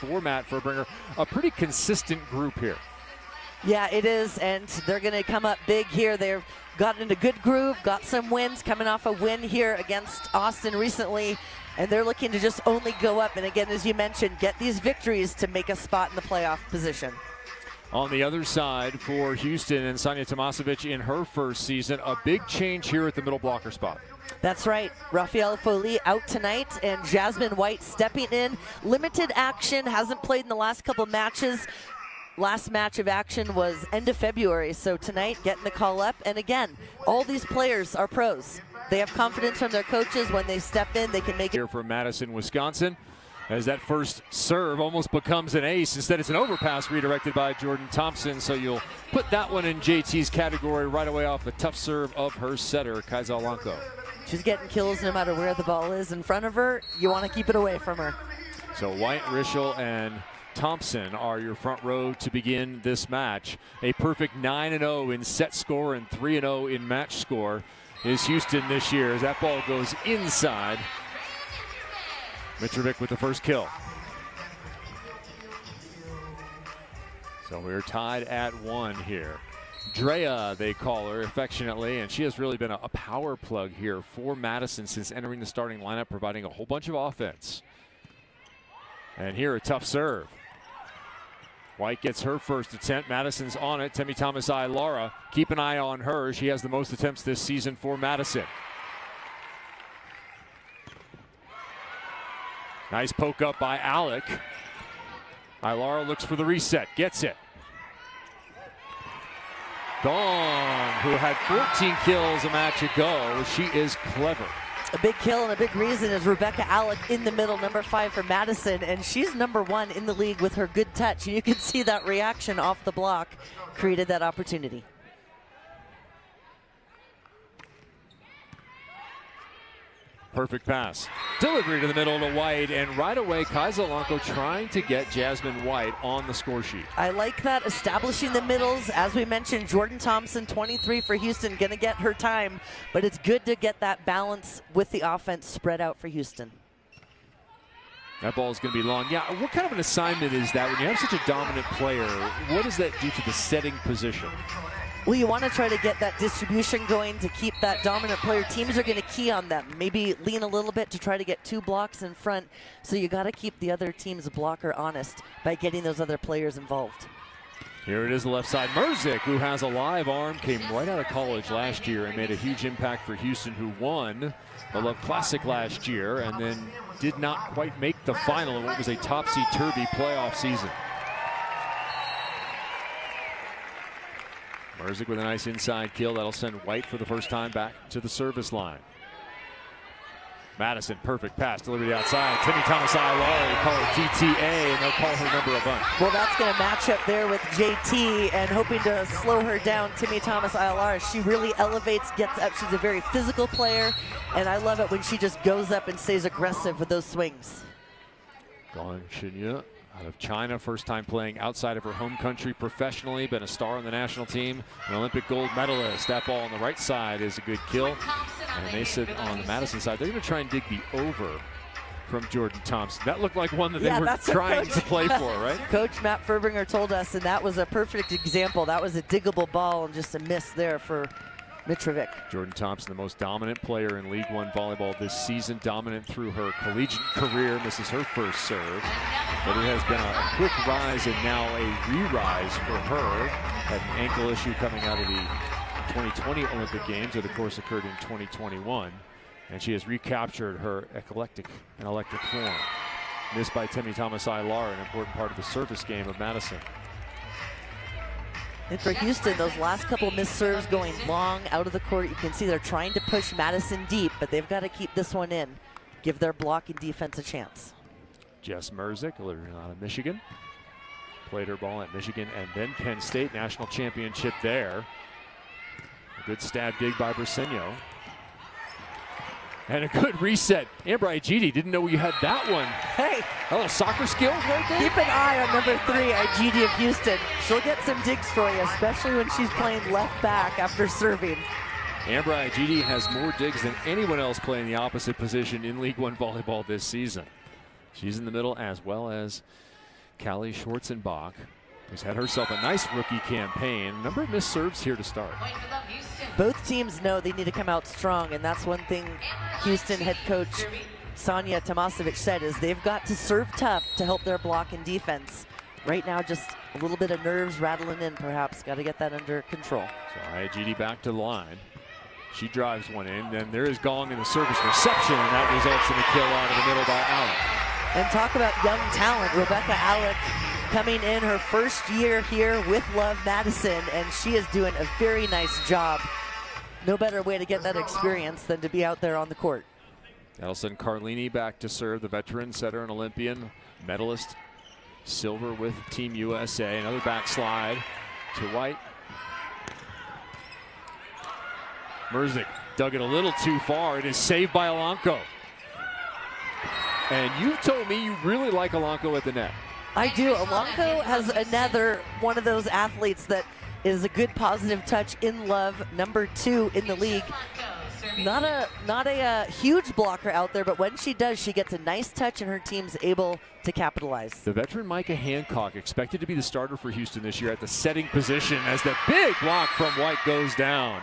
for Matt Furbringer. A pretty consistent group here. Yeah, it is, and they're going to come up big here. They've gotten in a good groove, got some wins, coming off a win here against Austin recently, and they're looking to just only go up. And again, as you mentioned, get these victories to make a spot in the playoff position. On the other side for Houston and Sonia Tomasevic in her first season, a big change here at the middle blocker spot. That's right. Rafaela Foley out tonight, and Jasmine White stepping in. Limited action, hasn't played in the last couple matches. Last match of action was end of February, so tonight getting the call up. And again, all these players are pros. They have confidence from their coaches. When they step in, they can make it. Here from Madison, Wisconsin, as that first serve almost becomes an ace. Instead, it's an overpass redirected by Jordan Thompson, so you'll put that one in JT's category right away off the tough serve of her setter, Kaisa Lanko. She's getting kills no matter where the ball is in front of her. You want to keep it away from her. So White, Rischel, and Thompson are your front row to begin this match. A perfect 9-0 in set score and 3-0 in match score is Houston this year as that ball goes inside. Mitrovic with the first kill. So we're tied at 1 here. Drea, they call her affectionately, and she has really been a power plug here for Madison since entering the starting lineup, providing a whole bunch of offense. And here a tough serve. White gets her first attempt. Madison's on it. Temi Thomas-Ailara, keep an eye on her. She has the most attempts this season for Madison. Nice poke up by Alec. Ailara looks for the reset, gets it. Dawn, who had 14 kills a match ago, she is clever. A big kill and a big reason is Rebecca Alec in the middle, number 5 for Madison, and she's number 1 in the league with her good touch. And you can see that reaction off the block created that opportunity. Perfect pass. Delivery to the middle to White, and right away Kaisa Lanko trying to get Jasmine White on the score sheet. I like that, establishing the middles. As we mentioned, Jordan Thompson, 23 for Houston, going to get her time, but it's good to get that balance with the offense spread out for Houston. That ball is going to be long. Yeah, what kind of an assignment is that when you have such a dominant player? What does that do to the setting position? Well, you want to try to get that distribution going to keep that dominant player. Teams are going to key on them. Maybe lean a little bit to try to get 2 blocks in front. So you got to keep the other team's blocker honest by getting those other players involved. Here it is, the left side. Merzick, who has a live arm, came right out of college last year and made a huge impact for Houston, who won the Love Classic last year and then did not quite make the final of what was a topsy-turvy playoff season. Merzick with a nice inside kill. That'll send White for the first time back to the service line. Madison, perfect pass, delivery outside. Temi Thomas-Ailara, call her TTA, and they'll call her number a bunch. Well, that's going to match up there with JT and hoping to slow her down. Temi Thomas-Ailara, she really elevates, gets up. She's a very physical player, and I love it when she just goes up and stays aggressive with those swings. Gong Shinya out of China, first time playing outside of her home country professionally, been a star on the national team, an Olympic gold medalist. That ball on the right side is a good kill. And they said on the Madison side, they're going to try and dig the over from Jordan Thompson. That looked like one that they were trying to play for, right? Coach Matt Furbringer told us, and that was a perfect example. That was a diggable ball and just a miss there for Mitrovic. Jordan Thompson, the most dominant player in League One volleyball this season, dominant through her collegiate career, misses her first serve. But it has been a quick rise and now a re-rise for her. Had an ankle issue coming out of the 2020 Olympic Games that of course occurred in 2021. And she has recaptured her eclectic and electric form. Missed by Temi Thomas-Ailara, an important part of the service game of Madison. And for Houston, those last couple missed serves going long out of the court, you can see they're trying to push Madison deep, but they've got to keep this one in, give their blocking defense a chance. Jess Merzick, out of Michigan. Played her ball at Michigan and then Penn State, national championship there. A good stab dig by Briseño. And a good reset. Amber Igidi, didn't know you had that one. Hey. A little soccer skills right there. Keep an eye on number 3, Igidi of Houston. She'll get some digs for you, especially when she's playing left back after serving. Amber Igidi has more digs than anyone else playing the opposite position in League One volleyball this season. She's in the middle as well as Callie Schwarzenbach, who's had herself a nice rookie campaign. A number of missed serves here to start. Both teams know they need to come out strong, and that's one thing Houston head coach Sonia Tomasevic said, is they've got to serve tough to help their block and defense. Right now, just a little bit of nerves rattling in, perhaps. Got to get that under control. So Ayajidi back to the line. She drives one in, then there is Gong in the service reception, and that results in a kill out of the middle by Alec. And talk about young talent. Rebecca Alec coming in her first year here with LOVB Madison, and she is doing a very nice job. No better way to get that experience than to be out there on the court. That'll send Carlini back to serve, the veteran setter and Olympian, medalist, silver with Team USA. Another backslide to White. Merzik dug it a little too far. It is saved by Alanko. And you told me you really like Alanko at the net. I do. Alanko has another one of those athletes that is a good positive touch in love, #2 in the league. Not a huge blocker out there, but when she does, she gets a nice touch and her team's able to capitalize. The veteran Micah Hancock expected to be the starter for Houston this year at the setting position as that big block from White goes down.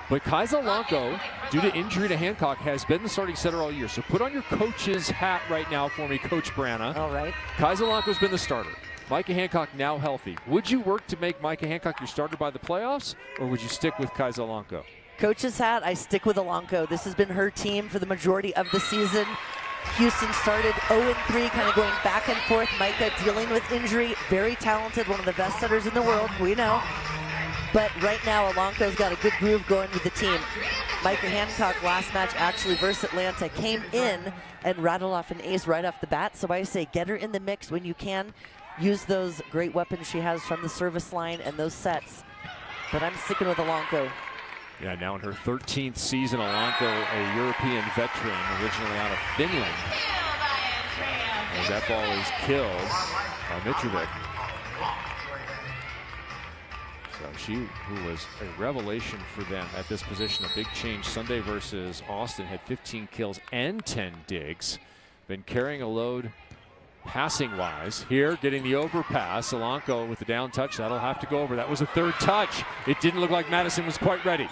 But Kaisa Alanko, due to injury to Hancock, has been the starting setter all year. So put on your coach's hat right now for me, Coach Branna. All right. Kaisa Alanko's been the starter. Micah Hancock now healthy. Would you work to make Micah Hancock your starter by the playoffs, or would you stick with Kaisa Alanko? Coach's hat, I stick with Alanko. This has been her team for the majority of the season. Houston started 0-3, kind of going back and forth. Micah dealing with injury, very talented, one of the best setters in the world, we know. But right now, Alanko's got a good groove going with the team. Micah Hancock last match actually versus Atlanta came in and rattled off an ace right off the bat. So I say get her in the mix when you can. Use those great weapons she has from the service line and those sets. But I'm sticking with Alanko. Yeah, now in her 13th season, Alanko, a European veteran, originally out of Finland. As that ball is killed by Mitrovic. So she, who was a revelation for them at this position, a big change Sunday versus Austin, had 15 kills and 10 digs. Been carrying a load passing-wise. Here, getting the overpass. Alanko with the down touch. That'll have to go over. That was a third touch. It didn't look like Madison was quite ready.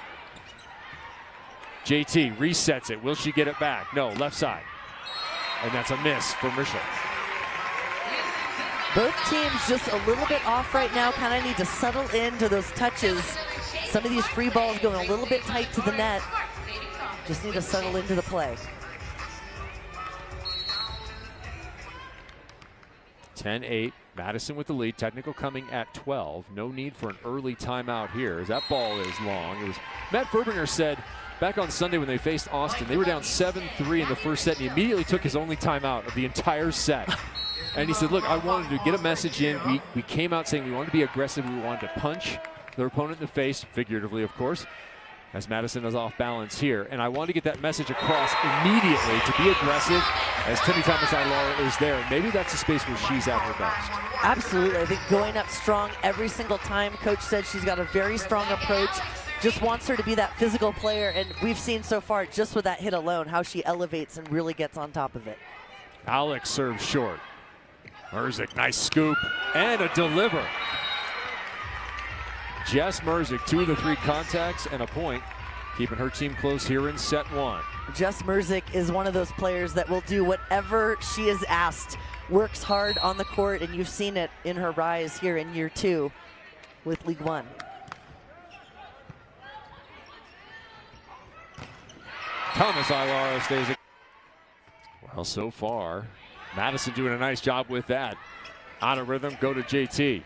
JT resets it. Will she get it back? No, left side. And that's a miss for Michel. Both teams just a little bit off right now. Kind of need to settle into those touches. Some of these free balls going a little bit tight to the net. Just need to settle into the play. 10-8, Madison with the lead. Technical coming at 12. No need for an early timeout here as that ball is long. It was Matt Furbinger said back on Sunday when they faced Austin, they were down 7-3 in the first set, and he immediately took his only timeout of the entire set. And he said, look, I wanted to get a message in. We came out saying we wanted to be aggressive. We wanted to punch their opponent in the face, figuratively, of course, as Madison is off balance here. And I wanted to get that message across immediately to be aggressive as Timmy Thomas-Ilara is there. Maybe that's a space where she's at her best. Absolutely. I think going up strong every single time. Coach said she's got a very strong approach. Just wants her to be that physical player. And we've seen so far, just with that hit alone, how she elevates and really gets on top of it. Alex serves short. Merzik, nice scoop and a deliver. Jess Merzik, 2 of the 3 contacts and a point, keeping her team close here in set 1. Jess Merzik is one of those players that will do whatever she is asked. Works hard on the court, and you've seen it in her rise here in year 2 with League One. Thomas-Ilara stays it. Well, so far, Madison doing a nice job with that. Out of rhythm, go to JT.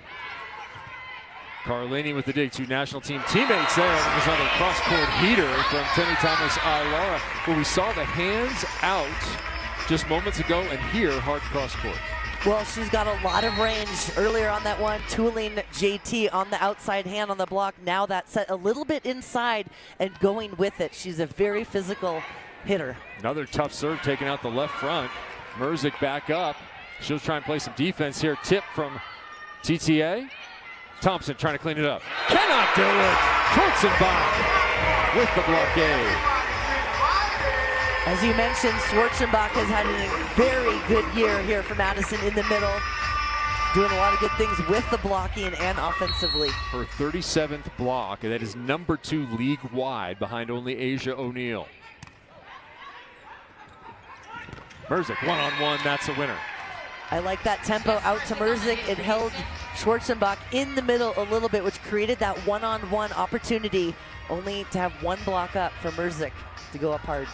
Carlini with the dig, 2 national team teammates there. And there's another cross-court heater from Timmy Thomas-Ilara, where we saw the hands out just moments ago, and here, hard cross-court. Well, she's got a lot of range earlier on that one, tooling JT on the outside hand on the block. Now that set a little bit inside and going with it. She's a very physical hitter. Another tough serve taking out the left front. Merzik back up. She'll try and play some defense here. Tip from TTA. Thompson trying to clean it up. Cannot do it. Schwarzenbach with the blockade. As you mentioned, Schwarzenbach has had a very good year here for Madison in the middle. doing a lot of good things with the blocking and offensively. Her 37th block, and that is number 2 league-wide behind only Asia O'Neal. Merzik, one-on-one, that's a winner. I like that tempo out to Merzik. It held Schwarzenbach in the middle a little bit, which created that one-on-one opportunity, only to have one block up for Merzik to go up hard.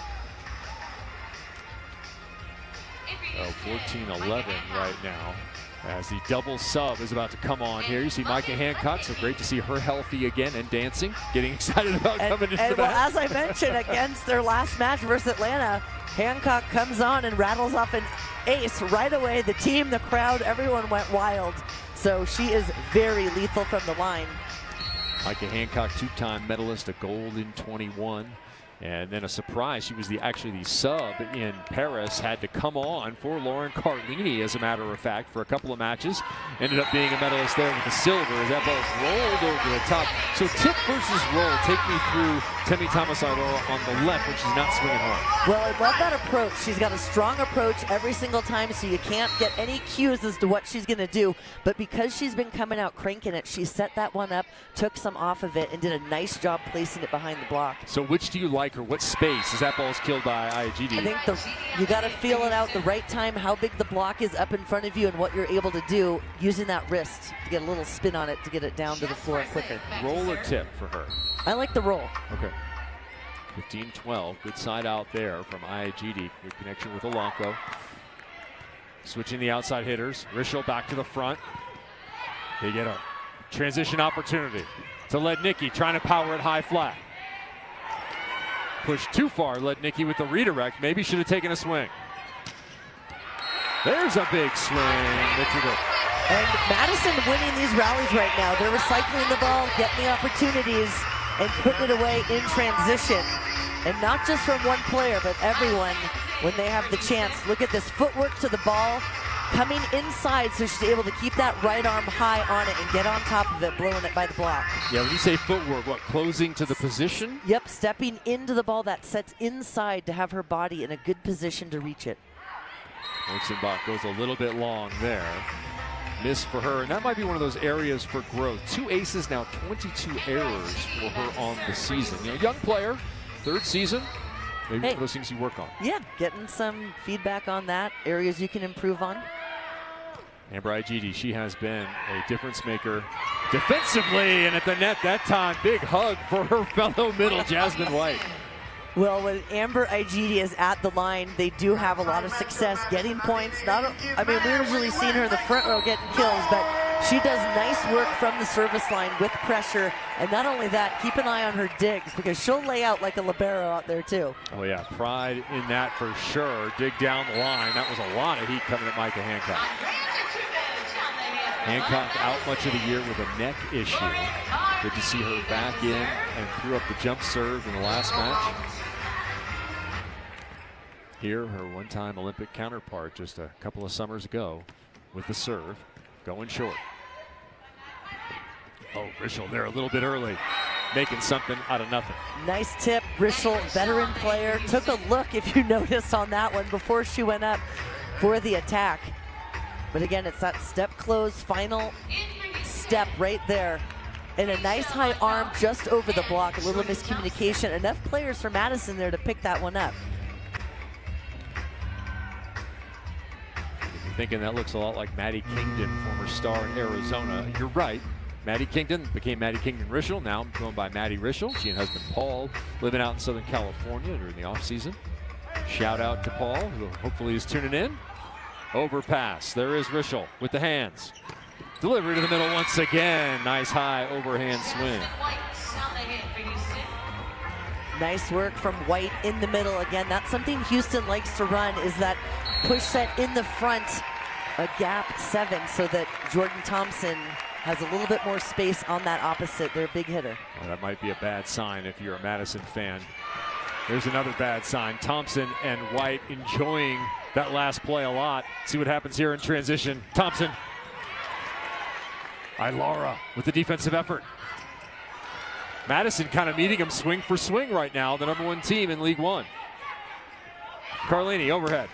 Oh, 14-11 right now, as the double sub is about to come on here. You see Micah Hancock, so great to see her healthy again and dancing, getting excited about coming into the well, match. as I mentioned, against their last match versus Atlanta, Hancock comes on and rattles off an ace right away. The team, the crowd, everyone went wild. So she is very lethal from the line. Micah Hancock, 2-time medalist, a gold in 21. And then a surprise, she was actually the sub in Paris, had to come on for Lauren Carlini, as a matter of fact, for a couple of matches. Ended up being a medalist there with the silver as that ball rolled over the top. So tip versus roll, take me through Temi Tomasaroa on the left when she's not swinging hard. Well, I love that approach. She's got a strong approach every single time, so you can't get any cues as to what she's going to do. But because she's been coming out cranking it, she set that one up, took some off of it, and did a nice job placing it behind the block. So which do you like, or what space as that ball is killed by IGD? I think you got to feel it out the right time, how big the block is up in front of you and what you're able to do using that wrist to get a little spin on it to get it down to the floor quicker. Roll or tip for her? I like the roll. Okay. 15-12, good side out there from IGD. Good connection with Olanko. Switching the outside hitters. Rischel back to the front. They get a transition opportunity to Lednicki, trying to power it high flat. Pushed too far, Lednicki with the redirect. Maybe should have taken a swing. There's a big swing. And Madison winning these rallies right now. They're recycling the ball, getting the opportunities, and putting it away in transition. And not just from one player, but everyone when they have the chance. Look at this footwork to the ball, coming inside, so she's able to keep that right arm high on it and get on top of it, blowing it by the block. Yeah, when you say footwork, what, closing to the position? Yep, stepping into the ball that sets inside to have her body in a good position to reach it. Schwarzenbach goes a little bit long there. Miss for her, and that might be one of those areas for growth. 2 aces now, 22 errors for her on the season. You know, young player, 3rd season. Maybe one of those things you work on. Yeah, getting some feedback on that, areas you can improve on. Amber Igidi, she has been a difference maker defensively, and at the net that time, big hug for her fellow middle, Jasmine White. Well, when Amber Igidi is at the line, they do have a lot of success getting points. I mean, we've usually seen her in the front row getting kills, but she does nice work from the service line with pressure. And not only that, keep an eye on her digs, because she'll lay out like a libero out there too. Oh yeah, pride in that for sure. Dig down the line. That was a lot of heat coming at Micah Hancock. Hancock out much of the year with a neck issue. Good to see her back in and threw up the jump serve in the last match. Here, her one-time Olympic counterpart just a couple of summers ago with the serve, going short. Oh, Rischel there a little bit early, making something out of nothing. Nice tip, Rischel, veteran player. Took a look, if you notice, on that one before she went up for the attack. But again, it's that step close, final step right there. And a nice high arm just over the block, a little miscommunication. Enough players for Madison there to pick that one up. Thinking that looks a lot like Maddie Kingdon, former star in Arizona. You're right. Maddie Kingdon became Maddie Kingdon Rischel. Now I'm going by Maddie Rischel. She and husband Paul living out in Southern California during the off season. Shout out to Paul, who hopefully is tuning in. Overpass. There is Rischel with the hands. Delivery to the middle once again. Nice high overhand swing. Nice work from White in the middle. Again, that's something Houston likes to run, is that push set in the front, a gap 7, so that Jordan Thompson has a little bit more space on that opposite, their big hitter. Well, that might be a bad sign if you're a Madison fan. There's another bad sign. Thompson and White enjoying that last play a lot. See what happens here in transition. Thompson. Ilara with the defensive effort. Madison kind of meeting him swing for swing right now, the #1 team in League One. Carlini overhead.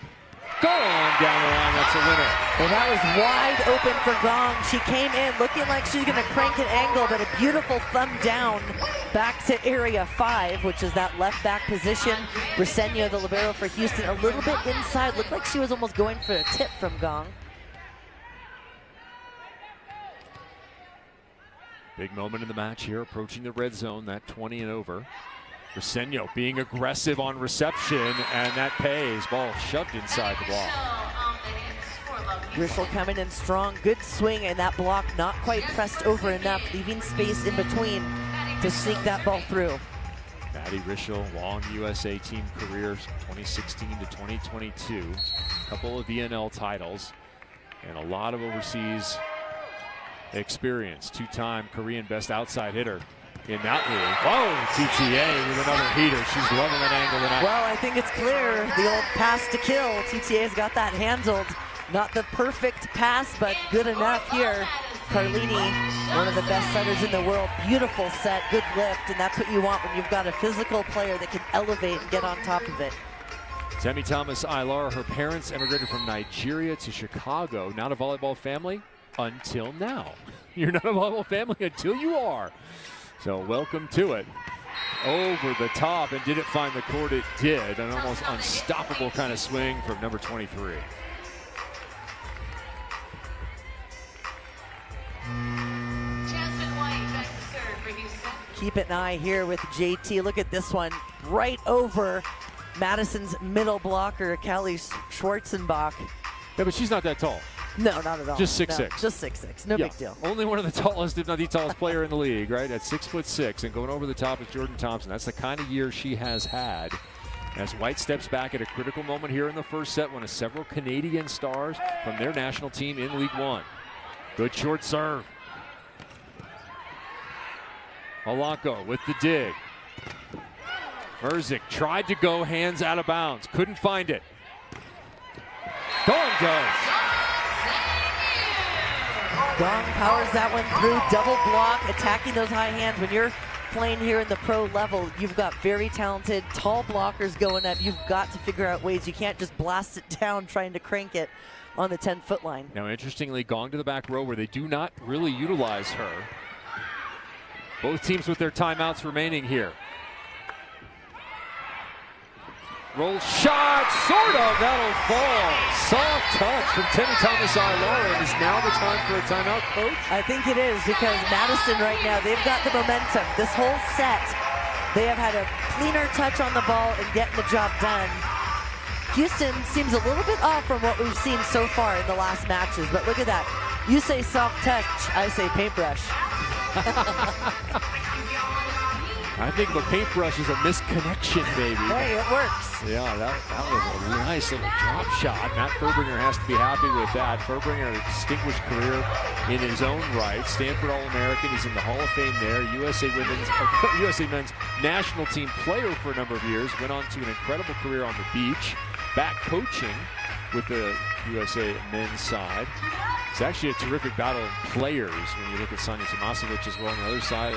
Going down the line, that's a winner. And that was wide open for Gong. She came in looking like she's going to crank an angle, but a beautiful thumb down back to area 5, which is that left back position. Briseño, the libero for Houston, a little bit inside. Looked like she was almost going for a tip from Gong. Big moment in the match here, approaching the red zone, that 20 and over. Briseño being aggressive on reception, and that pays. Ball shoved inside the block. Rischel coming in strong, good swing, and that block not quite pressed over enough, leaving space in between to sneak that ball through. Maddie Rischel, long USA team career, 2016 to 2022. A couple of VNL titles, and a lot of overseas experience. Two-time Korean best outside hitter in that league. Whoa, TTA with another heater. She's loving that angle tonight. Well, I think it's clear, the old pass to kill. TTA's got that handled. Not the perfect pass, but good enough here. Carlini, one of the best setters in the world. Beautiful set, good lift, and that's what you want when you've got a physical player that can elevate and get on top of it. Temi Thomas Ailara, her parents emigrated from Nigeria to Chicago. Not a volleyball family until now. You're not a volleyball family until you are. So welcome to it. Over the top, and did it find the court? It did. An almost unstoppable kind of swing from number 23. Keep an eye here with JT. Look at this one, right over Madison's middle blocker, Callie Schwarzenbach. Yeah, but she's not that tall. No, not at all. Just 6'6". No, just 6'6". No big deal. Only one of the tallest, if not the tallest player in the league, right? At 6'6", and going over the top is Jordan Thompson. That's the kind of year she has had. As White steps back at a critical moment here in the first set, one of several Canadian stars from their national team in League One. Good short serve. Alanko with the dig. Merzik tried to go hands out of bounds. Couldn't find it. Gong does. Gong powers that one through, double block, attacking those high hands. When you're playing here in the pro level, you've got very talented, tall blockers going up. You've got to figure out ways. You can't just blast it down trying to crank it on the 10-foot line. Now, interestingly, Gong to the back row where they do not really utilize her. Both teams with their timeouts remaining here. Roll shot, sort of, that'll fall. Soft touch from Temi Thomas Ailara. Is now the time for a timeout, Coach? I think it is, because Madison right now, they've got the momentum. This whole set, they have had a cleaner touch on the ball and getting the job done. Houston seems a little bit off from what we've seen so far in the last matches, but look at that. You say soft touch, I say paintbrush. I think the paintbrush is a misconnection, baby. Hey, it works. Yeah, that was a nice little drop shot. Matt Furbringer has to be happy with that. Furbringer, a distinguished career in his own right. Stanford All-American. He's in the Hall of Fame there. USA men's national team player for a number of years. Went on to an incredible career on the beach. Back coaching with the USA men's side. It's actually a terrific battle of players when you look at Sonia Tomasevic as well on the other side.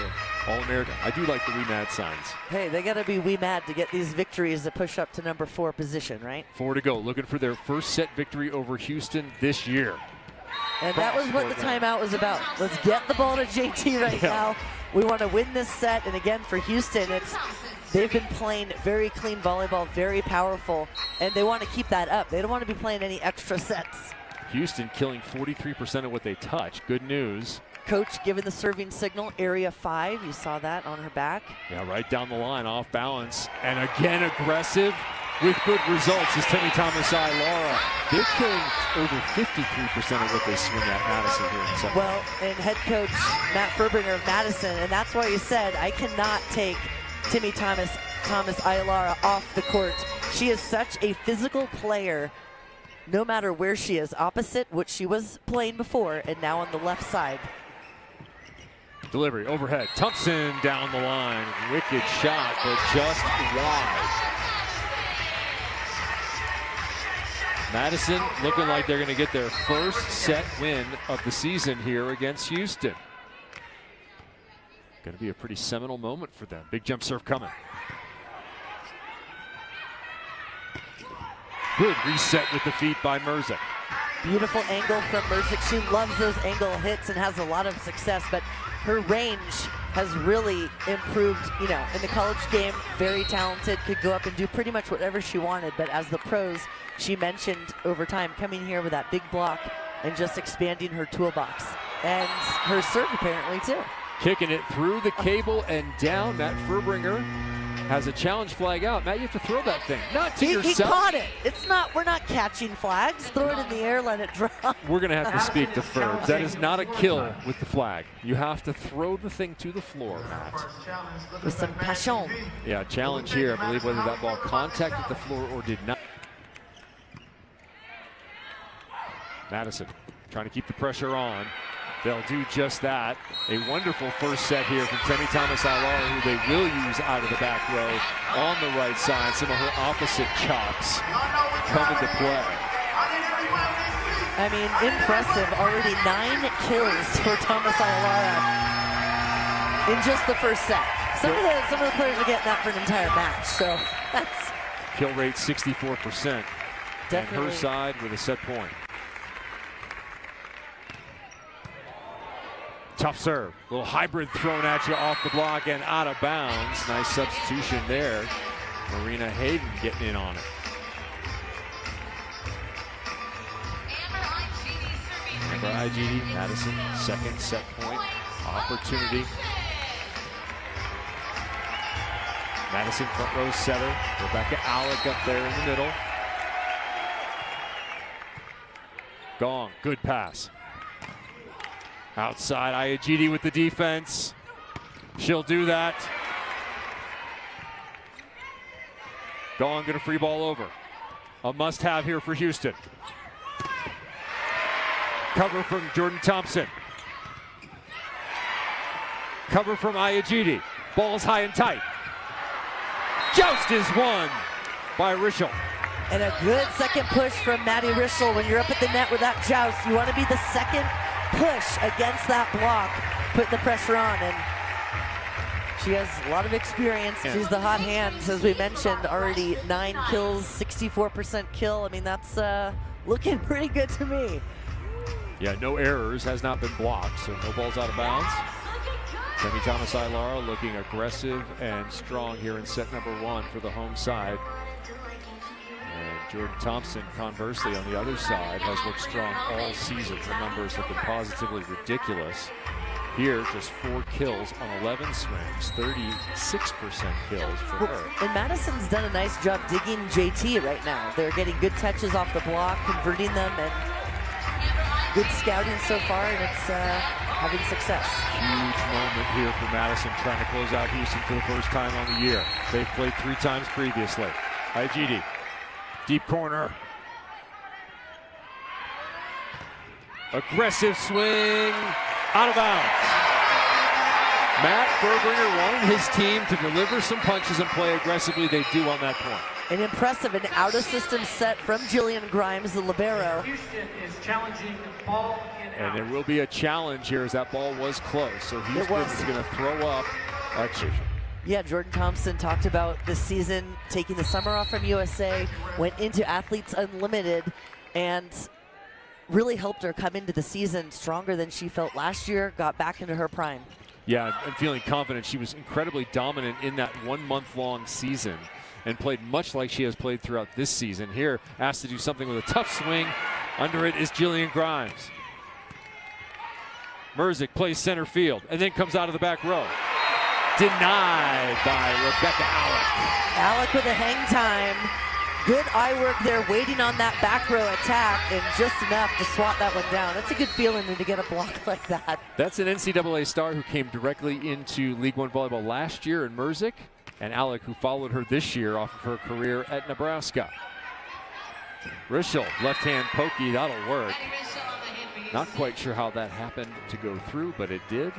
All-American. I do like the We Mad signs. Hey, they got to be We Mad to get these victories to push up to number 4 position, right? 4 to go. Looking for their first set victory over Houston this year. And that was what the timeout was about. Let's get the ball to JT right now. We want to win this set. And again, for Houston, they've been playing very clean volleyball, very powerful, and they want to keep that up. They don't want to be playing any extra sets. Houston killing 43% of what they touch. Good news. Coach giving the serving signal, area 5. You saw that on her back. Yeah, right down the line, off balance. And again, aggressive with good results is Temi Thomas Ailara. They're killing over 53% of what they swing at Madison here in second. Well, and head coach Matt Furbringer of Madison, and that's why he said, I cannot take Temi Thomas Ailara off the court. She is such a physical player, no matter where she is, opposite what she was playing before, and now on the left side. Delivery overhead. Thompson down the line. Wicked shot, but just wide. Madison looking like they're going to get their first set win of the season here against Houston. Going to be a pretty seminal moment for them. Big jump serve coming. Good reset with the feet by Merzik. Beautiful angle from Mercick. She loves those angle hits and has a lot of success, but her range has really improved. You know, in the college game, very talented, could go up and do pretty much whatever she wanted, but as the pros, she mentioned over time coming here with that big block and just expanding her toolbox. And her serve apparently too. Kicking it through the cable and down. Matt Furbringer has a challenge flag out. Matt, you have to throw that thing, not to yourself. He caught it. It's not, we're not catching flags. Throw it in the air, let it drop. We're going to have to speak to Furbs. That is not a kill with the flag. You have to throw the thing to the floor, Matt. With some passion. Yeah, challenge here. I believe whether that ball contacted the floor or did not. Madison trying to keep the pressure on. They'll do just that. A wonderful first set here from Temi Thomas-Ailara, who they will use out of the back row on the right side. Some of her opposite chops come into play. I mean, impressive. Already 9 kills for Thomas-Ailara in just the first set. Some of the players are getting that for an entire match, so that's... Kill rate 64%. Definitely. And her side with a set point. Tough serve. A little hybrid thrown at you off the block and out of bounds. Nice substitution there. Marina Hayden getting in on it. Amber IGD, Madison, second set point. Opportunity. Madison front row setter. Rebecca Alec up there in the middle. Gong, good pass. Outside, Ayajidi with the defense. She'll do that. Gong gonna free ball over. A must-have here for Houston. Cover from Jordan Thompson. Cover from Ayajidi. Ball's high and tight. Joust is won by Rischel. And a good second push from Maddie Rischel. When you're up at the net with that joust, you want to be the second push against that block, put the pressure on, and she has a lot of experience. Yeah. She's the hot hands, as we mentioned, already 9 kills, 64% kill. I mean, that's looking pretty good to me. Yeah, no errors, has not been blocked, so no balls out of bounds. Temi Thomas-Ailara looking aggressive and strong here in set number 1 for the home side. And Jordan Thompson, conversely, on the other side, has looked strong all season. Her numbers have been positively ridiculous. Here, just 4 kills on 11 swings, 36% kills for her. And Madison's done a nice job digging JT right now. They're getting good touches off the block, converting them, and good scouting so far, and it's having success. Huge moment here for Madison, trying to close out Houston for the first time on the year. They've played 3 times previously. IGD. Deep corner. Aggressive swing. Out of bounds. Matt Furbringer wanted his team to deliver some punches and play aggressively. They do on that point. An impressive and out-of-system set from Jillian Grimes, the libero. Houston is challenging the ball in and there will be a challenge here as that ball was close. So Houston is going to throw up a chase. Yeah, Jordan Thompson talked about this season, taking the summer off from USA, went into Athletes Unlimited, and really helped her come into the season stronger than she felt last year, got back into her prime. Yeah, I'm feeling confident. She was incredibly dominant in that 1-month-long season and played much like she has played throughout this season. Here, asked to do something with a tough swing. Under it is Jillian Grimes. Merzick plays center field and then comes out of the back row. Denied by Rebecca Alec. Alec with a hang time. Good eye work there, waiting on that back row attack, and just enough to swat that one down. That's a good feeling to get a block like that. That's an NCAA star who came directly into League One volleyball last year in Merzick, and Alec, who followed her this year off of her career at Nebraska. Rischel, left-hand pokey, that'll work. Not quite sure how that happened to go through, but it did.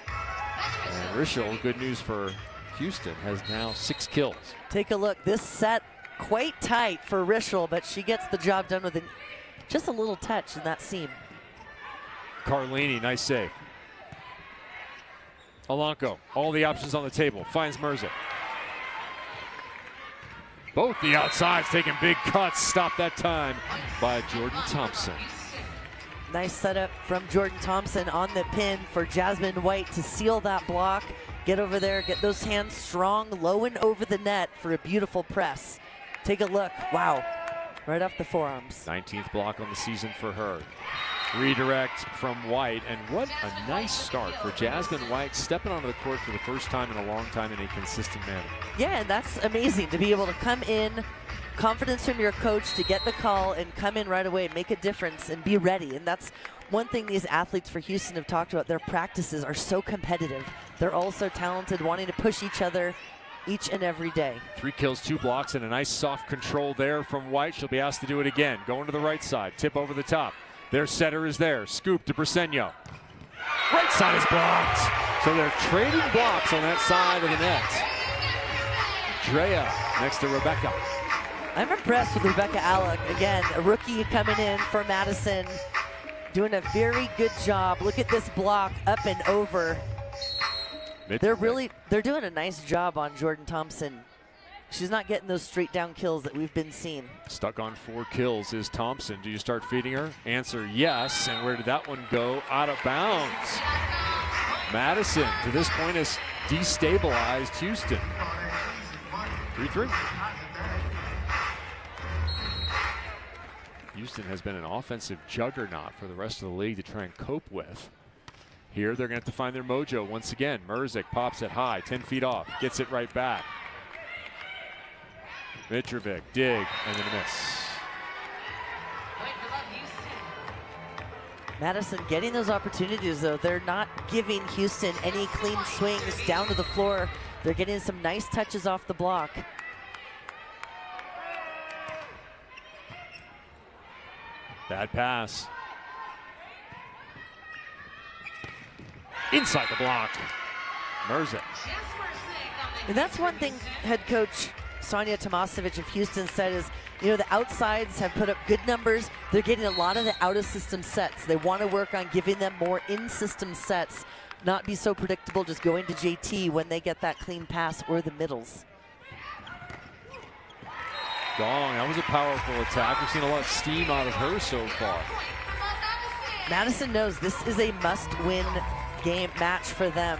And Rischel, good news for Houston, has now 6 kills. Take a look. This set quite tight for Rischel, but she gets the job done with just a little touch in that seam. Carlini, nice save. Alanko, all the options on the table, finds Merzick. Both the outsides taking big cuts. Stopped that time by Jordan Thompson. Nice setup from Jordan Thompson on the pin for Jasmine White to seal that block. Get over there, get those hands strong, low and over the net for a beautiful press. Take a look. Wow. Right off the forearms. 19th block on the season for her. Redirect from White, and what a nice start for Jasmine White, stepping onto the court for the first time in a long time in a consistent manner. Yeah, and that's amazing to be able to come in, confidence from your coach to get the call and come in right away, make a difference and be ready. And that's one thing these athletes for Houston have talked about. Their practices are so competitive. They're all so talented, wanting to push each other each and every day. 3 kills, 2 blocks, and a nice soft control there from White. She'll be asked to do it again. Going to the right side, tip over the top. Their setter is there. Scoop to Briseño. Right side is blocked. So they're trading blocks on that side of the net. Drea next to Rebecca. I'm impressed with Rebecca Alec. Again, a rookie coming in for Madison, doing a very good job. Look at this block up and over. They're doing a nice job on Jordan Thompson. She's not getting those straight down kills that we've been seeing. Stuck on 4 kills is Thompson. Do you start feeding her? Answer yes. And where did that one go? Out of bounds. Madison to this point has destabilized Houston. 3-3. Houston has been an offensive juggernaut for the rest of the league to try and cope with. Here they're going to have to find their mojo once again. Merzik pops it high, 10 feet off, gets it right back. Mitrovic, dig, and then a miss. Madison getting those opportunities, though. They're not giving Houston any clean swings down to the floor. They're getting some nice touches off the block. Bad pass. Inside the block. Merzik. And that's one thing head coach Sonia Tomasevic of Houston said is, you know, the outsides have put up good numbers. They're getting a lot of the out-of-system sets. They want to work on giving them more in-system sets, not be so predictable just going to JT when they get that clean pass or the middles. Gong, that was a powerful attack. We've seen a lot of steam out of her so far. Madison knows this is a must-win game match for them.